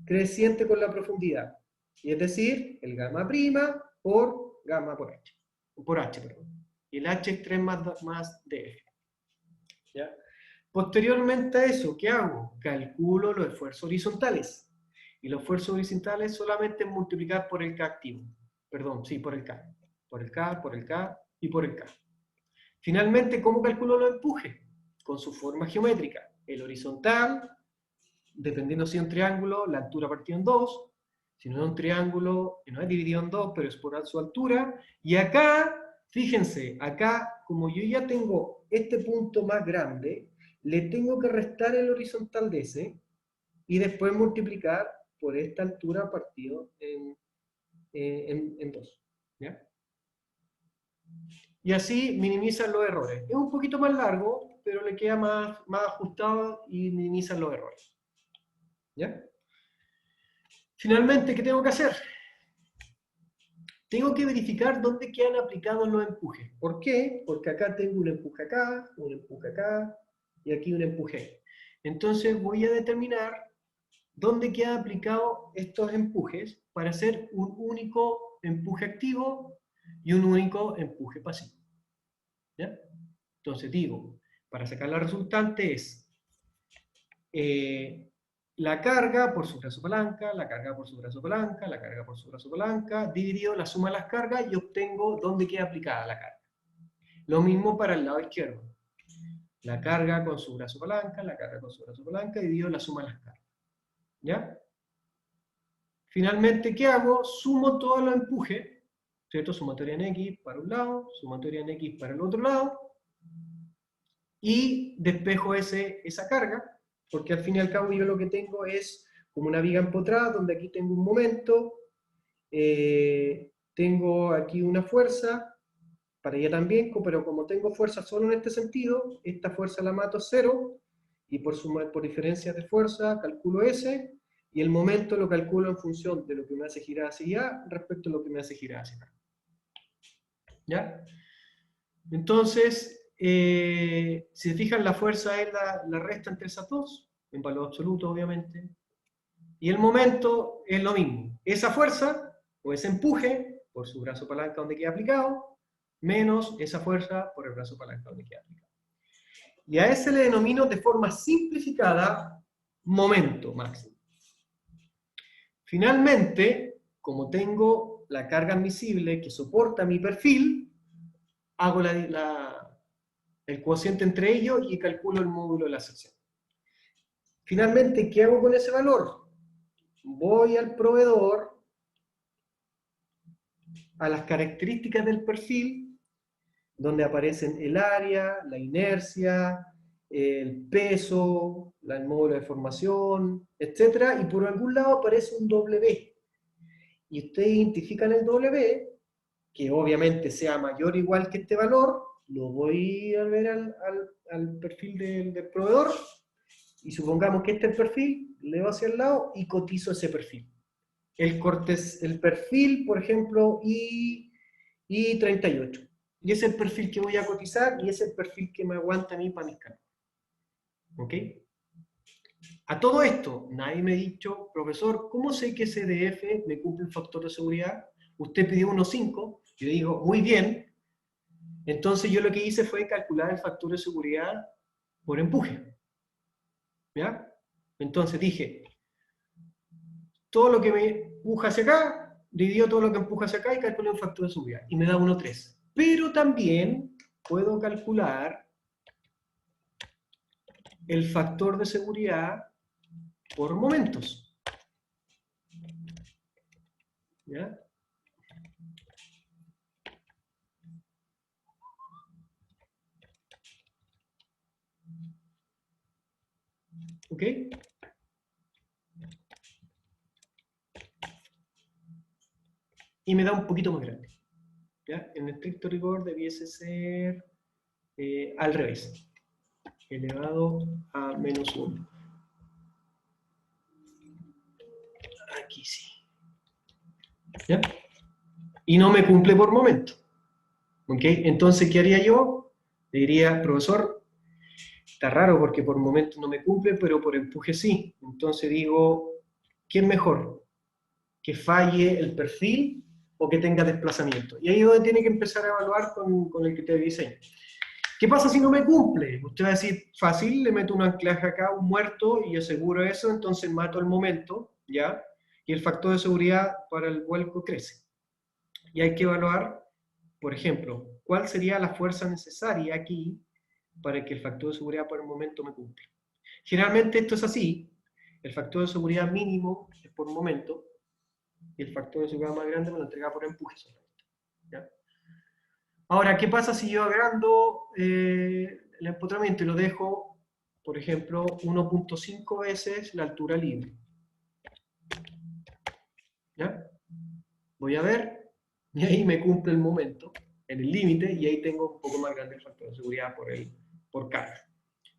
creciente con la profundidad. Y es decir, el gamma prima por gamma por H. Por H, perdón. Y el H es 3 más DF. ¿Ya? Posteriormente a eso, ¿qué hago? Calculo los esfuerzos horizontales. Y los esfuerzos horizontales solamente es multiplicar por el K activo. Perdón, sí, por el K. Por el K, por el K y por el K. Finalmente, ¿cómo calculo los empujes? Con su forma geométrica. El horizontal, dependiendo si es un triángulo, la altura partida en 2. Si no es un triángulo, que no es dividido en 2, pero es por su altura. Y acá, fíjense, acá, como yo ya tengo este punto más grande, le tengo que restar el horizontal de ese y después multiplicar por esta altura partido en 2. ¿Ya? Y así minimizan los errores. Es un poquito más largo, pero le queda más ajustado y minimizan los errores. ¿Ya? Finalmente, ¿qué tengo que hacer? tengo que verificar dónde quedan aplicados los empujes. ¿Por qué? Porque acá tengo un empuje acá, un empuje acá, y aquí un empuje ahí. Entonces voy a determinar dónde quedan aplicados estos empujes para hacer un único empuje activo y un único empuje pasivo. ¿Ya? Entonces digo, para sacar la resultante es la carga por su brazo palanca, la carga por su brazo palanca, la carga por su brazo palanca, dividido la suma de las cargas y obtengo dónde queda aplicada la carga. Lo mismo para el lado izquierdo. La carga con su brazo palanca, la carga con su brazo palanca, dividido la suma de las cargas. ¿Ya? Finalmente, ¿qué hago? Sumo todos los empujes, ¿cierto? Sumatoria en X para un lado, sumatoria en X para el otro lado, y despejo esa carga, porque al fin y al cabo yo lo que tengo es como una viga empotrada, donde aquí tengo un momento, tengo aquí una fuerza, para ella también, pero como tengo fuerza solo en este sentido, esta fuerza la mato a 0, y por diferencias de fuerza calculo S, y el momento lo calculo en función de lo que me hace girar hacia allá respecto a lo que me hace girar hacia acá. ¿Ya? Entonces, si se fijan, la fuerza es la resta entre esas dos, en valor absoluto obviamente, y el momento es lo mismo. Esa fuerza, o ese empuje, por su brazo palanca donde queda aplicado, menos esa fuerza por el brazo palanca donde queda aplicado. Y a ese le denomino de forma simplificada momento máximo. Finalmente, como tengo la carga admisible que soporta mi perfil, hago el cociente entre ellos y calculo el módulo de la sección. Finalmente, ¿qué hago con ese valor? Voy al proveedor, a las características del perfil, donde aparecen el área, la inercia, el peso, el módulo de formación, etc. Y por algún lado aparece un W. Y ustedes identifican el W, que obviamente sea mayor o igual que este valor, lo voy a ver al perfil del proveedor, y supongamos que este es el perfil, leo hacia el lado y cotizo ese perfil. El perfil, por ejemplo, I38. Y ese es el perfil que voy a cotizar y ese es el perfil que me aguanta a mí para mis cálculos. ¿Ok? A todo esto, nadie me ha dicho, profesor, ¿cómo sé que ese DF me cumple el factor de seguridad? Usted pidió 1.5, yo digo, muy bien. Entonces yo lo que hice fue calcular el factor de seguridad por empuje. ¿Ya? Entonces dije, todo lo que me empuja hacia acá, dividió todo lo que empuja hacia acá y calculé un factor de seguridad. Y me da 1.3. Pero también puedo calcular el factor de seguridad por momentos. ¿Ya? ¿Ok? Y me da un poquito más grande. ¿Ya? En estricto rigor debiese ser al revés. Elevado a menos 1. Aquí sí. ¿Ya? Y no me cumple por momento. ¿Ok? Entonces, ¿qué haría yo? Le diría, profesor, está raro porque por momento no me cumple, pero por empuje sí. Entonces digo, ¿qué es mejor? ¿Que falle el perfil o que tenga desplazamiento? Y ahí es donde tiene que empezar a evaluar con el criterio de diseño. ¿Qué pasa si no me cumple? Usted va a decir, fácil, le meto un anclaje acá, un muerto, y aseguro eso, entonces mato el momento, ¿ya? Y el factor de seguridad para el vuelco crece. Y hay que evaluar, por ejemplo, cuál sería la fuerza necesaria aquí para que el factor de seguridad por el momento me cumpla. Generalmente esto es así, el factor de seguridad mínimo es por momento, y el factor de seguridad más grande me lo entrega por empuje solamente. ¿Ya? Ahora, ¿qué pasa si yo agrando el empotramiento y lo dejo, por ejemplo, 1.5 veces la altura libre? ¿Ya? Voy a ver, y ahí me cumple el momento, en el límite, y ahí tengo un poco más grande el factor de seguridad por carga.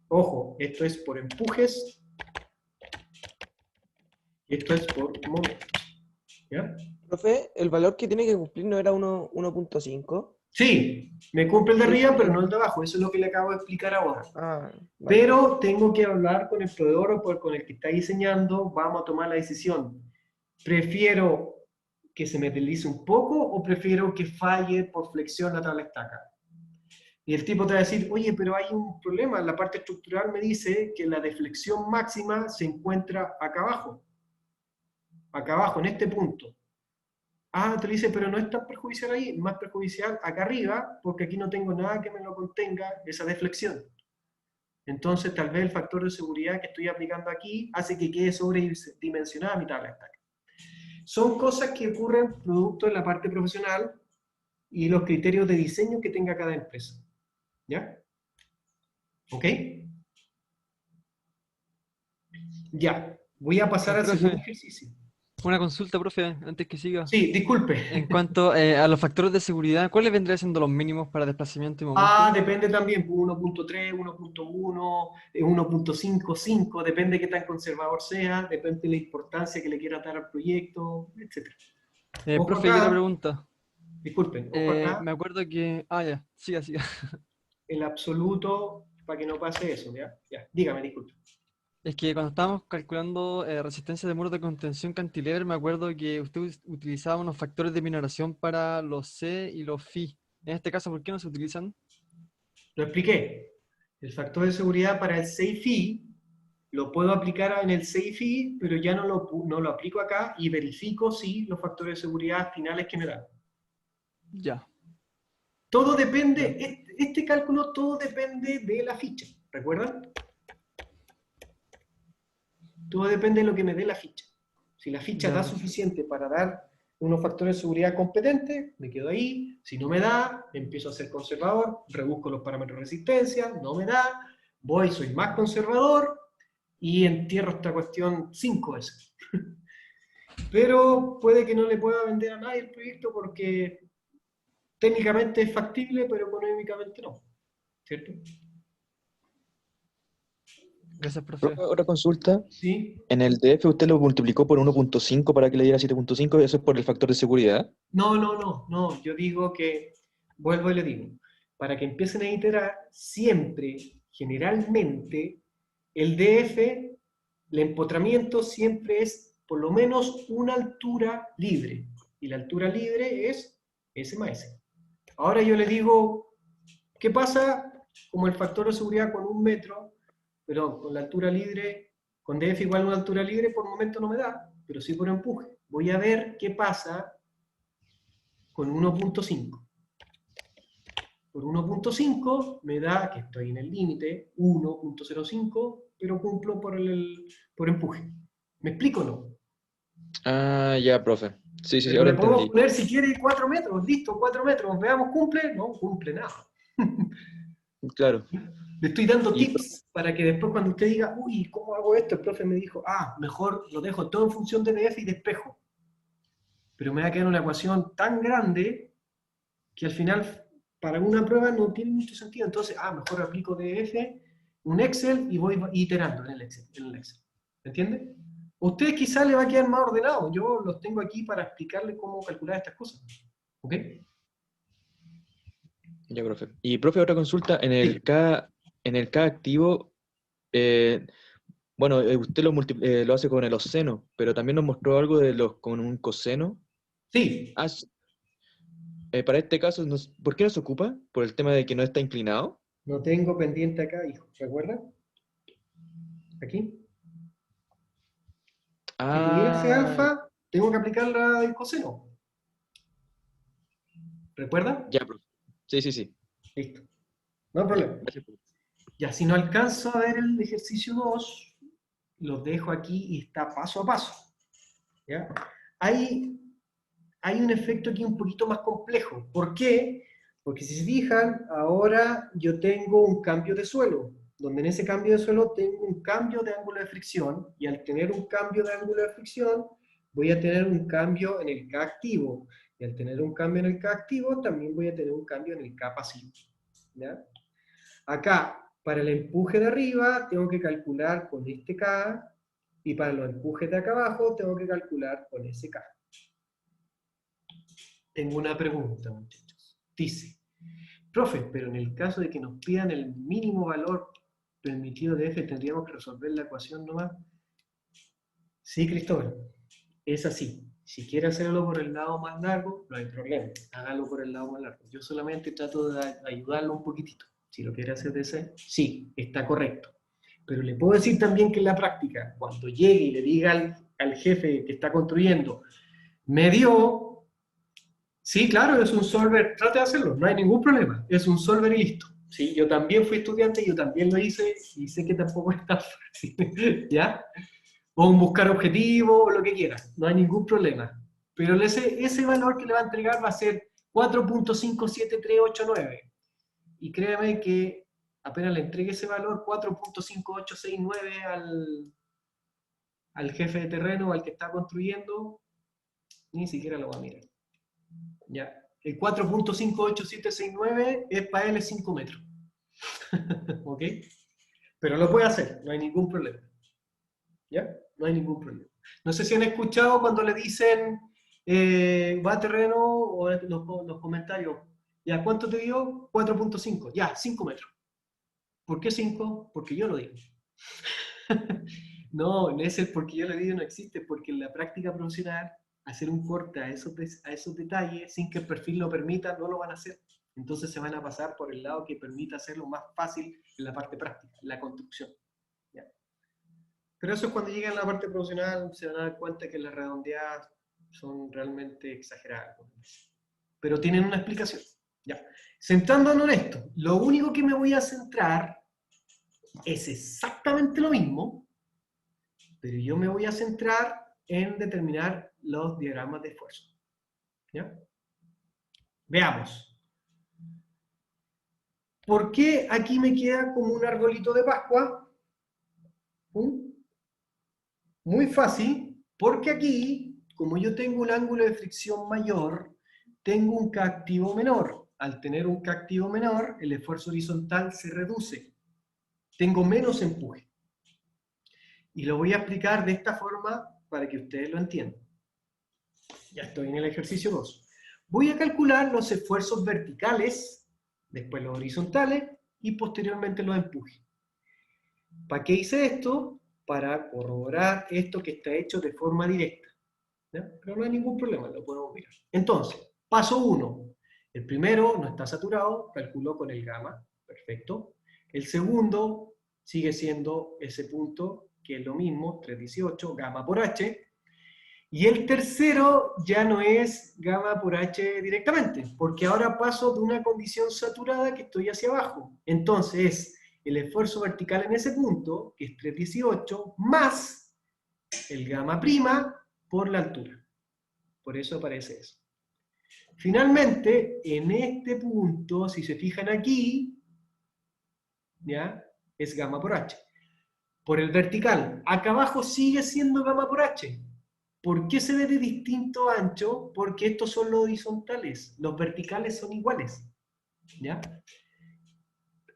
Ojo, esto es por empujes, y esto es por momentos. ¿Ya? Profe, el valor que tiene que cumplir no era 1.5. Sí, me cumple el de arriba, pero no el de abajo. Eso es lo que le acabo de explicar ahora. Ah, vale. Pero tengo que hablar con el proveedor o con el que está diseñando, vamos a tomar la decisión. ¿Prefiero que se me deslice un poco o prefiero que falle por flexión la tabla estaca? Y el tipo te va a decir, oye, pero hay un problema, la parte estructural me dice que la deflexión máxima se encuentra acá abajo, en este punto. Ah, te dice, pero no es tan perjudicial ahí, más perjudicial acá arriba, porque aquí no tengo nada que me lo contenga, esa deflexión. Entonces, tal vez el factor de seguridad que estoy aplicando aquí hace que quede sobredimensionada mi tabla estaca. Son cosas que ocurren producto de la parte profesional y los criterios de diseño que tenga cada empresa. ¿Ya? ¿Ok? Ya. Voy a pasar al segundo Profe, ejercicio. una consulta, profe, antes que siga. Sí, disculpe. En cuanto a los factores de seguridad, ¿cuáles vendrían siendo los mínimos para desplazamiento y Ah, momento? depende también, 1.3, 1.1, 1.55, depende de qué tan conservador sea, depende de la importancia que le quiera dar al proyecto, etc. Ojo Profe, y otra acá, pregunta. disculpen, ojo acá, Me acuerdo que... Ah, ya, siga, siga. el absoluto, para que no pase eso, ¿ya? Ya, dígame, disculpe. Es que cuando estábamos calculando resistencia de muros de contención cantilever, me acuerdo que usted utilizaba unos factores de minoración para los C y los Φ. En este caso, ¿por qué no se utilizan? Lo expliqué. El factor de seguridad para el SAFE lo puedo aplicar en el SAFE, pero ya no lo aplico acá y verifico si los factores de seguridad finales que me dan. Ya. Todo depende, Ya. este cálculo todo depende de la ficha, ¿recuerdan? Todo depende de lo que me dé la ficha. Si la ficha Ya, da profe. suficiente para dar unos factores de seguridad competentes, me quedo ahí. Si no me da, empiezo a ser conservador, rebusco los parámetros de resistencia, no me da, voy, soy más conservador y entierro esta cuestión 5 veces. Pero puede que no le pueda vender a nadie el proyecto porque técnicamente es factible, pero económicamente no. ¿Cierto? Gracias, profe. Profe, otra consulta. ¿Sí? En el DF usted lo multiplicó por 1.5 para que le diera 7.5, eso es por el factor de seguridad. No. Yo digo que, vuelvo y le digo, para que empiecen a iterar, siempre, generalmente, el DF, el empotramiento siempre es por lo menos una altura libre. Y la altura libre es S más S. Ahora yo le digo, ¿qué pasa como el factor de seguridad con 1 metro, pero con la altura libre, con DF igual a una altura libre, por el momento no me da, pero sí por empuje. Voy a ver qué pasa con 1.5. Por 1.5 me da que estoy en el límite, 1.05, pero cumplo por empuje. ¿Me explico o no? Ah, ya, profe. Sí, Pero ahora le podemos entendí. poner si quiere 4 metros, listo, 4 metros, veamos, ¿cumple? No, cumple nada. Claro. Le estoy dando Y, tips para que después cuando usted diga, uy, ¿cómo hago esto? El profe me dijo, mejor lo dejo todo en función de DF y despejo. Pero me va a quedar una ecuación tan grande que al final para una prueba no tiene mucho sentido. Entonces, mejor aplico DF, un Excel y voy iterando en el Excel. ¿Entiende? A ustedes quizás le va a quedar más ordenado. Yo los tengo aquí para explicarles cómo calcular estas cosas. ¿Ok? ya, profe. Y, profe, otra consulta. Sí. En el K activo, bueno, usted lo hace con el oseno, pero también nos mostró algo con un coseno. Sí. Ah, para este caso, ¿por qué no se ocupa? ¿Por el tema de que no está inclinado? No tengo pendiente acá, hijo. ¿Recuerda? Aquí. Que mi F Ah, alfa, tengo que aplicar la del coseno. ¿Recuerda? ya, profe. Sí, sí, sí. Listo. No hay Ya, problema. gracias, profe. Ya, si no alcanzo a ver el ejercicio 2, los dejo aquí y está paso a paso. ¿Ya? Hay un efecto aquí un poquito más complejo. ¿Por qué? Porque si se fijan, ahora yo tengo un cambio de suelo, donde en ese cambio de suelo tengo un cambio de ángulo de fricción, y al tener un cambio de ángulo de fricción, voy a tener un cambio en el K activo. Y al tener un cambio en el K activo, también voy a tener un cambio en el K pasivo. ¿Ya? Acá, para el empuje de arriba, tengo que calcular con este K, y para los empujes de acá abajo, tengo que calcular con ese K. Tengo una pregunta, muchachos. Dice, profe, pero en el caso de que nos pidan el mínimo valor permitido de f, ¿tendríamos que resolver la ecuación nomás? Sí, Cristóbal, es así. Si quiere hacerlo por el lado más largo, no hay problema. Hágalo por el lado más largo. Yo solamente trato de ayudarlo un poquitito. Si lo quiere hacer de ese, sí, está correcto. Pero le puedo decir también que en la práctica, cuando llegue y le diga al jefe que está construyendo, me dio, sí, claro, es un solver, trate de hacerlo, no hay ningún problema. Es un solver y listo. Sí, yo también fui estudiante, yo también lo hice y sé que tampoco es tan fácil. ¿Ya? O un buscar objetivo, o lo que quiera, no hay ningún problema. Pero ese valor que le va a entregar va a ser 4.57389. Y créame que apenas le entregue ese valor, 4.5869 al jefe de terreno o al que está construyendo, ni siquiera lo va a mirar. Ya. El 4.58769 es para él es 5 metros. ¿Ok? Pero lo puede hacer, no hay ningún problema. ¿Ya? No hay ningún problema. No sé si han escuchado cuando le dicen va a terreno o los comentarios. ¿Ya cuánto te dio? 4.5. Ya, 5 metros. ¿Por qué 5? Porque yo lo digo. No, ese porque yo lo digo no existe, porque en la práctica profesional, hacer un corte a esos detalles sin que el perfil lo permita, no lo van a hacer. Entonces se van a pasar por el lado que permita hacerlo más fácil en la parte práctica, en la construcción. ¿Ya? Pero eso es cuando lleguen a la parte profesional, se van a dar cuenta que las redondeadas son realmente exageradas. Pero tienen una explicación. Ya. Centrándonos en esto, lo único que me voy a centrar es exactamente lo mismo, pero yo me voy a centrar en determinar los diagramas de esfuerzo. ¿Ya? Veamos. ¿Por qué aquí me queda como un arbolito de Pascua? Muy fácil, porque aquí, como yo tengo un ángulo de fricción mayor, tengo un K activo menor. Al tener un K activo menor, el esfuerzo horizontal se reduce. Tengo menos empuje. Y lo voy a explicar de esta forma para que ustedes lo entiendan. Ya estoy en el ejercicio 2. Voy a calcular los esfuerzos verticales, después los horizontales y posteriormente los empujes. ¿Para qué hice esto? Para corroborar esto que está hecho de forma directa. ¿Ya? Pero no hay ningún problema, lo podemos mirar. Entonces, paso 1. El primero no está saturado, calculo con el gamma, perfecto. El segundo sigue siendo ese punto, que es lo mismo, 318, gamma por h. Y el tercero ya no es gamma por h directamente, porque ahora paso de una condición saturada que estoy hacia abajo. Entonces, el esfuerzo vertical en ese punto, que es 318, más el gamma prima por la altura. Por eso aparece eso. Finalmente, en este punto, si se fijan aquí, ¿ya? Es gamma por h. Por el vertical, acá abajo sigue siendo gamma por h. ¿Por qué se ve de distinto ancho? Porque estos son los horizontales. Los verticales son iguales. ¿Ya?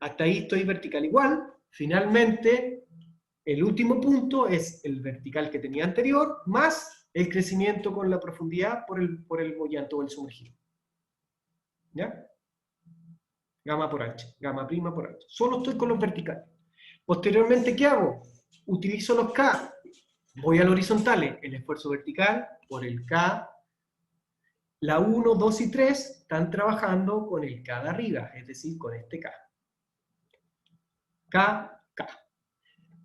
Hasta ahí estoy vertical igual. Finalmente, el último punto es el vertical que tenía anterior, más el crecimiento con la profundidad por el boyante o el sumergido. ¿Ya? Gamma por h, gamma prima por h. Solo estoy con los verticales. Posteriormente, ¿qué hago? Utilizo los K. Voy al horizontales. El esfuerzo vertical por el K. La 1, 2 y 3 están trabajando con el K de arriba, es decir, con este K. K, K.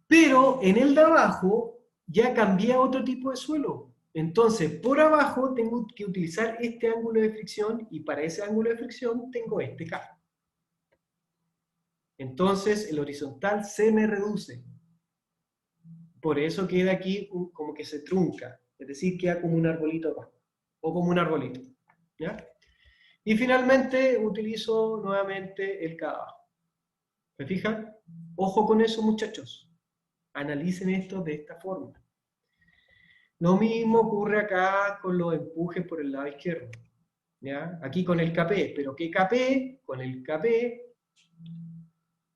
Pero en el de abajo ya cambié a otro tipo de suelo. Entonces, por abajo tengo que utilizar este ángulo de fricción y para ese ángulo de fricción tengo este K. Entonces, el horizontal se me reduce. Por eso queda aquí como que se trunca. Es decir, queda como un arbolito acá. O como un arbolito. ¿Ya? Y finalmente utilizo nuevamente el K abajo. ¿Me fijan? Ojo con eso, muchachos. Analicen esto de esta forma. Lo mismo ocurre acá con los empujes por el lado izquierdo. ¿Ya? Aquí con el KP. ¿Pero qué KP? Con el KP...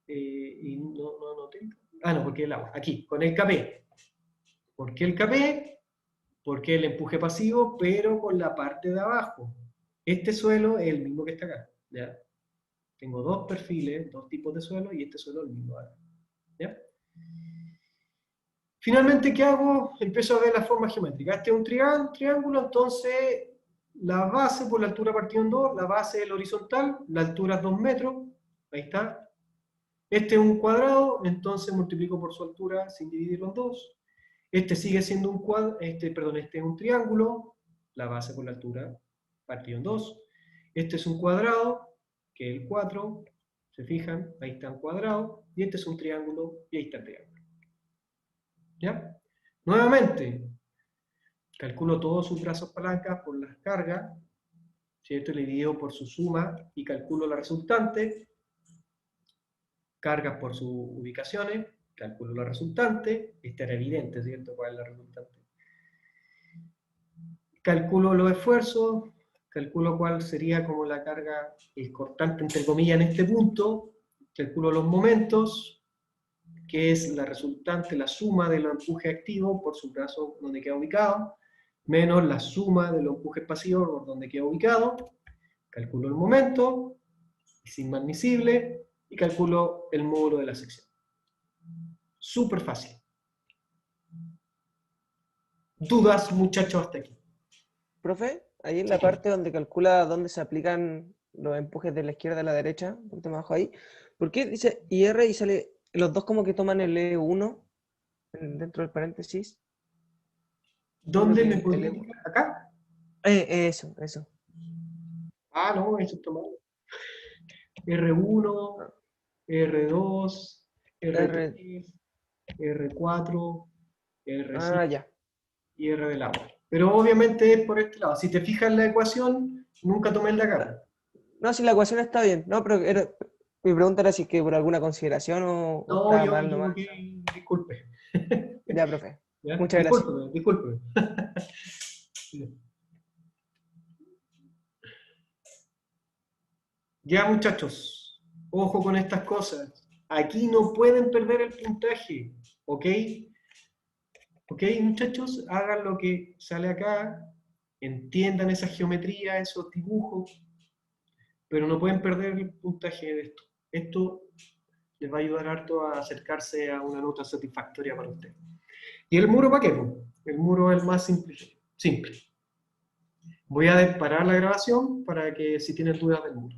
y no tengo... Ah, no, porque el agua. Aquí, con el KP. ¿Por qué el KP? Porque el empuje pasivo, pero con la parte de abajo. Este suelo es el mismo que está acá, ¿ya? Tengo dos perfiles, dos tipos de suelo, y este suelo es el mismo acá, ¿ya? Finalmente, ¿qué hago? Empiezo a ver la forma geométrica. Este es un triángulo, entonces la base por la altura partida en dos, la base es el horizontal, la altura es 2 metros, ahí está. Este es un cuadrado, entonces multiplico por su altura sin dividirlo en dos. Este sigue siendo un cuadrado, este es un triángulo, la base por la altura partido en dos. Este es un cuadrado, que es el 4, se fijan, ahí está un cuadrado, y este es un triángulo, y ahí está el triángulo. ¿Ya? Nuevamente, calculo todos sus brazos palancas por las cargas, ¿cierto? Le divido por su suma y calculo la resultante. Cargas por sus ubicaciones, calculo la resultante. Esta era evidente, ¿cierto? ¿Cuál es la resultante? Calculo los esfuerzos, calculo cuál sería como la carga, el cortante entre comillas en este punto, calculo los momentos, que es la resultante, la suma de los empujes activos por su brazo donde queda ubicado, menos la suma de los empujes pasivos por donde queda ubicado, calculo el momento, es inadmisible, y calculo el módulo de la sección. Súper fácil. ¿Dudas, muchachos, hasta aquí? Profe, ahí en la parte donde calcula dónde se aplican los empujes de la izquierda a la derecha, un poquito más abajo ahí, ¿por qué dice IR y sale los dos como que toman el E1 dentro del paréntesis? ¿Dónde me el podría E1. indicar? ¿Acá? Eso. Ah, no, eso está mal. R1, R2, R. R3, R4, R5 Ah, ya. y R del agua. Pero obviamente es por este lado. Si te fijas en la ecuación, nunca tomé el de acá. No, si la ecuación está bien. No, pero mi pregunta era si es que por alguna consideración o No, estaba yo mal me nomás. equivoqué, disculpe. Ya, profe. ¿Ya? Muchas gracias. Discúlpeme. Ya, muchachos, ojo con estas cosas. Aquí no pueden perder el puntaje, ¿ok? ¿Ok, muchachos? Hagan lo que sale acá, entiendan esa geometría, esos dibujos, pero no pueden perder el puntaje de esto. Esto les va a ayudar harto a acercarse a una nota satisfactoria para ustedes. ¿Y el muro para qué? El muro es el más simple. Voy a parar la grabación para que si tienen dudas del muro.